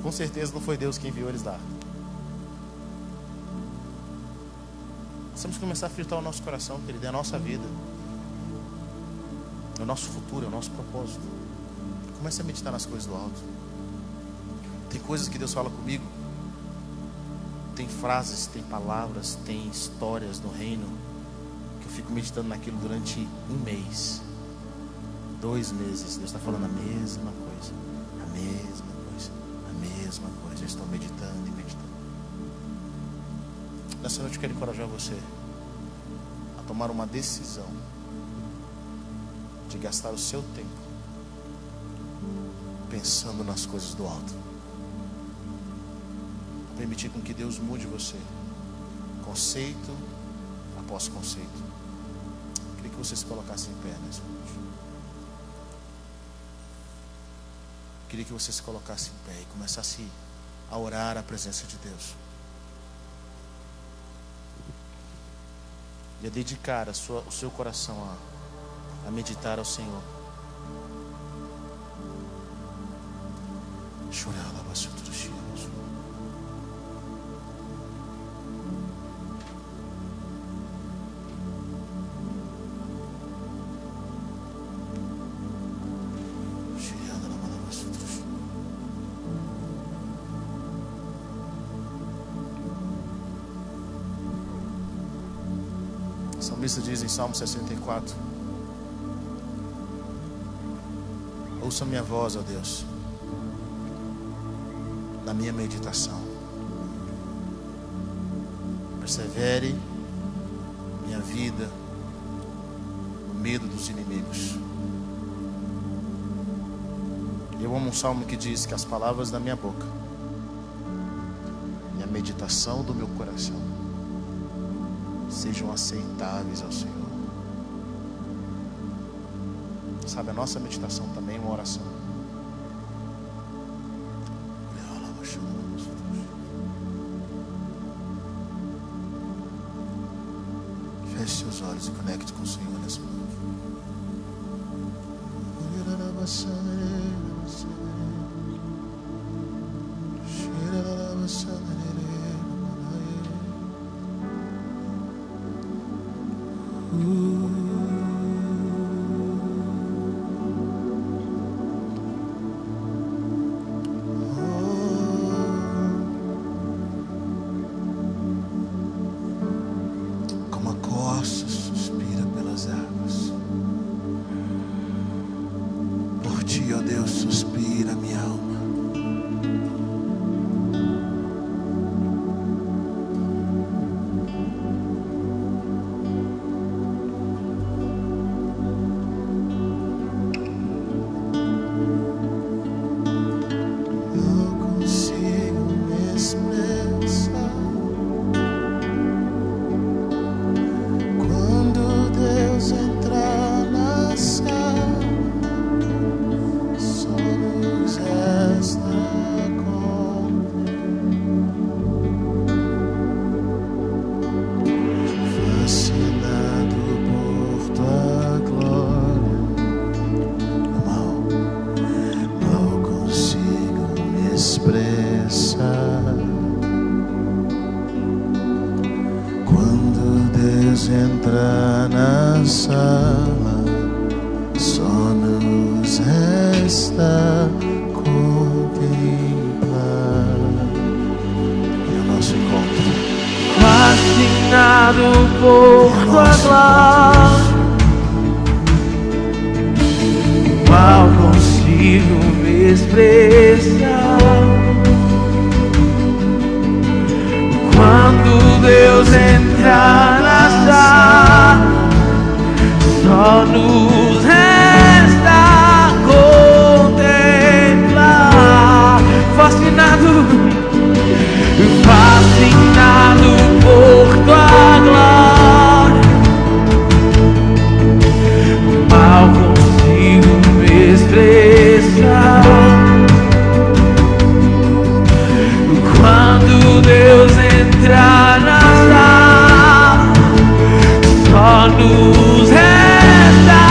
Com certeza não foi Deus quem enviou eles lá. Nós temos que começar a filtrar o nosso coração, querido. É a nossa vida, é o nosso futuro, é o nosso propósito. Comece a meditar nas coisas do alto. Tem coisas que Deus fala comigo, tem frases, tem palavras, tem histórias no reino, que eu fico meditando naquilo durante 1 mês, 2 meses. Deus está falando a mesma coisa, a mesma coisa, a mesma coisa. Eu estou meditando e meditando. Nessa noite eu quero encorajar você a tomar uma decisão de gastar o seu tempo pensando nas coisas do alto. Permitir com que Deus mude você, conceito após conceito. Eu queria que você se colocasse em pé nessa noite. Eu queria que você se colocasse em pé e começasse a orar a presença de Deus. E a dedicar o seu coração a meditar ao Senhor. O salmista diz em Salmo 64: ouça minha voz, ó Deus, na minha meditação. Persevere minha vida no medo dos inimigos. Eu amo um salmo que diz que as palavras da minha boca e a meditação do meu coração sejam aceitáveis ao Senhor. Sabe, a nossa meditação também é uma oração. Feche seus olhos e conecte com o Senhor nesse momento. Como a corça suspira pelas águas, por ti, ó Deus, suspira minha alma. Quando Deus entrar na sala, só nos resta contemplar. E o nosso encontro, fascinado por tua glória, mal consigo me expressar. Quando Deus entrar na sala, só nos resta contemplar. Fascinado por tua glória, mal consigo me expressar. Quando Deus entrar na sala, só nos resta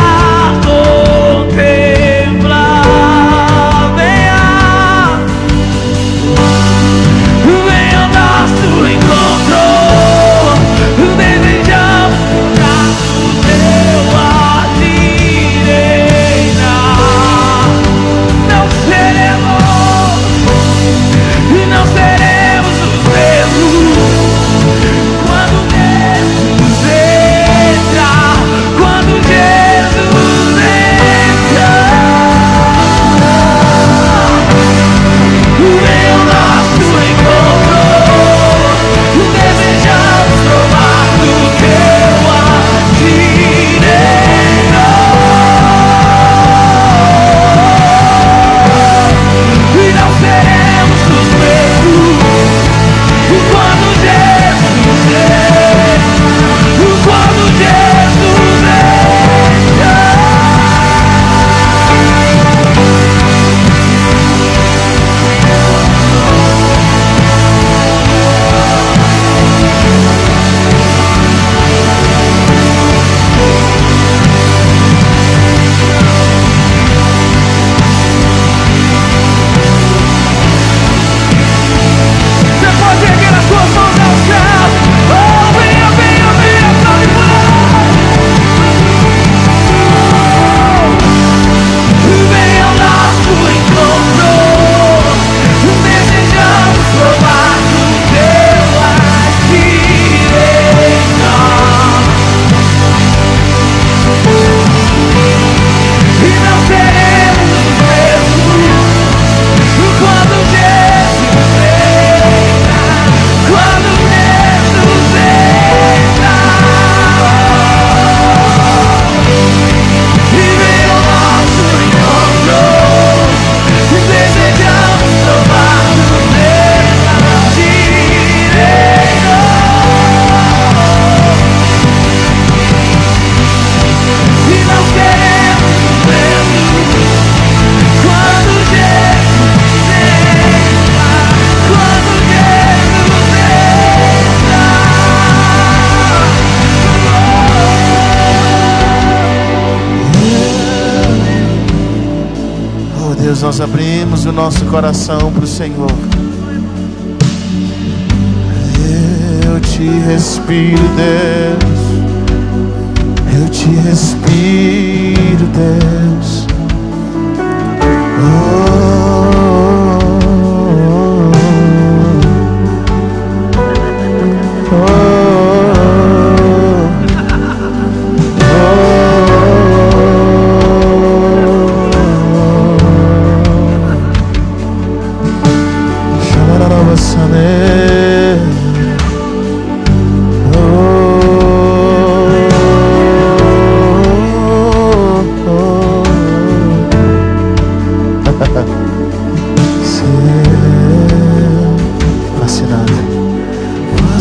Deus, nós abrimos o nosso coração para o Senhor. Eu te respiro, Deus. Eu te respiro, Deus.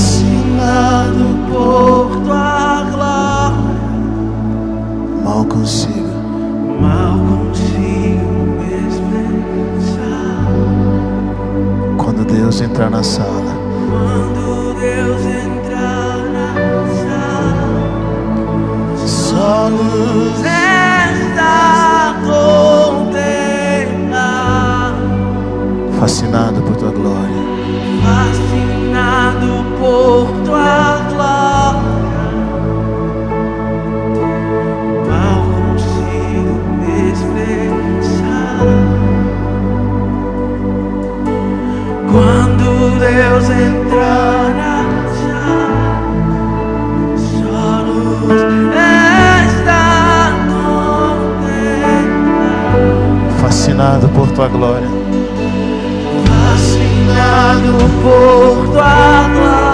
Fascinado por tua glória, Mal consigo me expressar. quando Deus entrar na sala. Quando Deus entrar na sala, Só luz. resta contemplar. Fascinado por tua glória. Fascinado por tua glória, mal consigo me expressar. Quando Deus entrar na sala, só luz resta contemplar. Fascinado por tua glória. Fascinado por tua glória.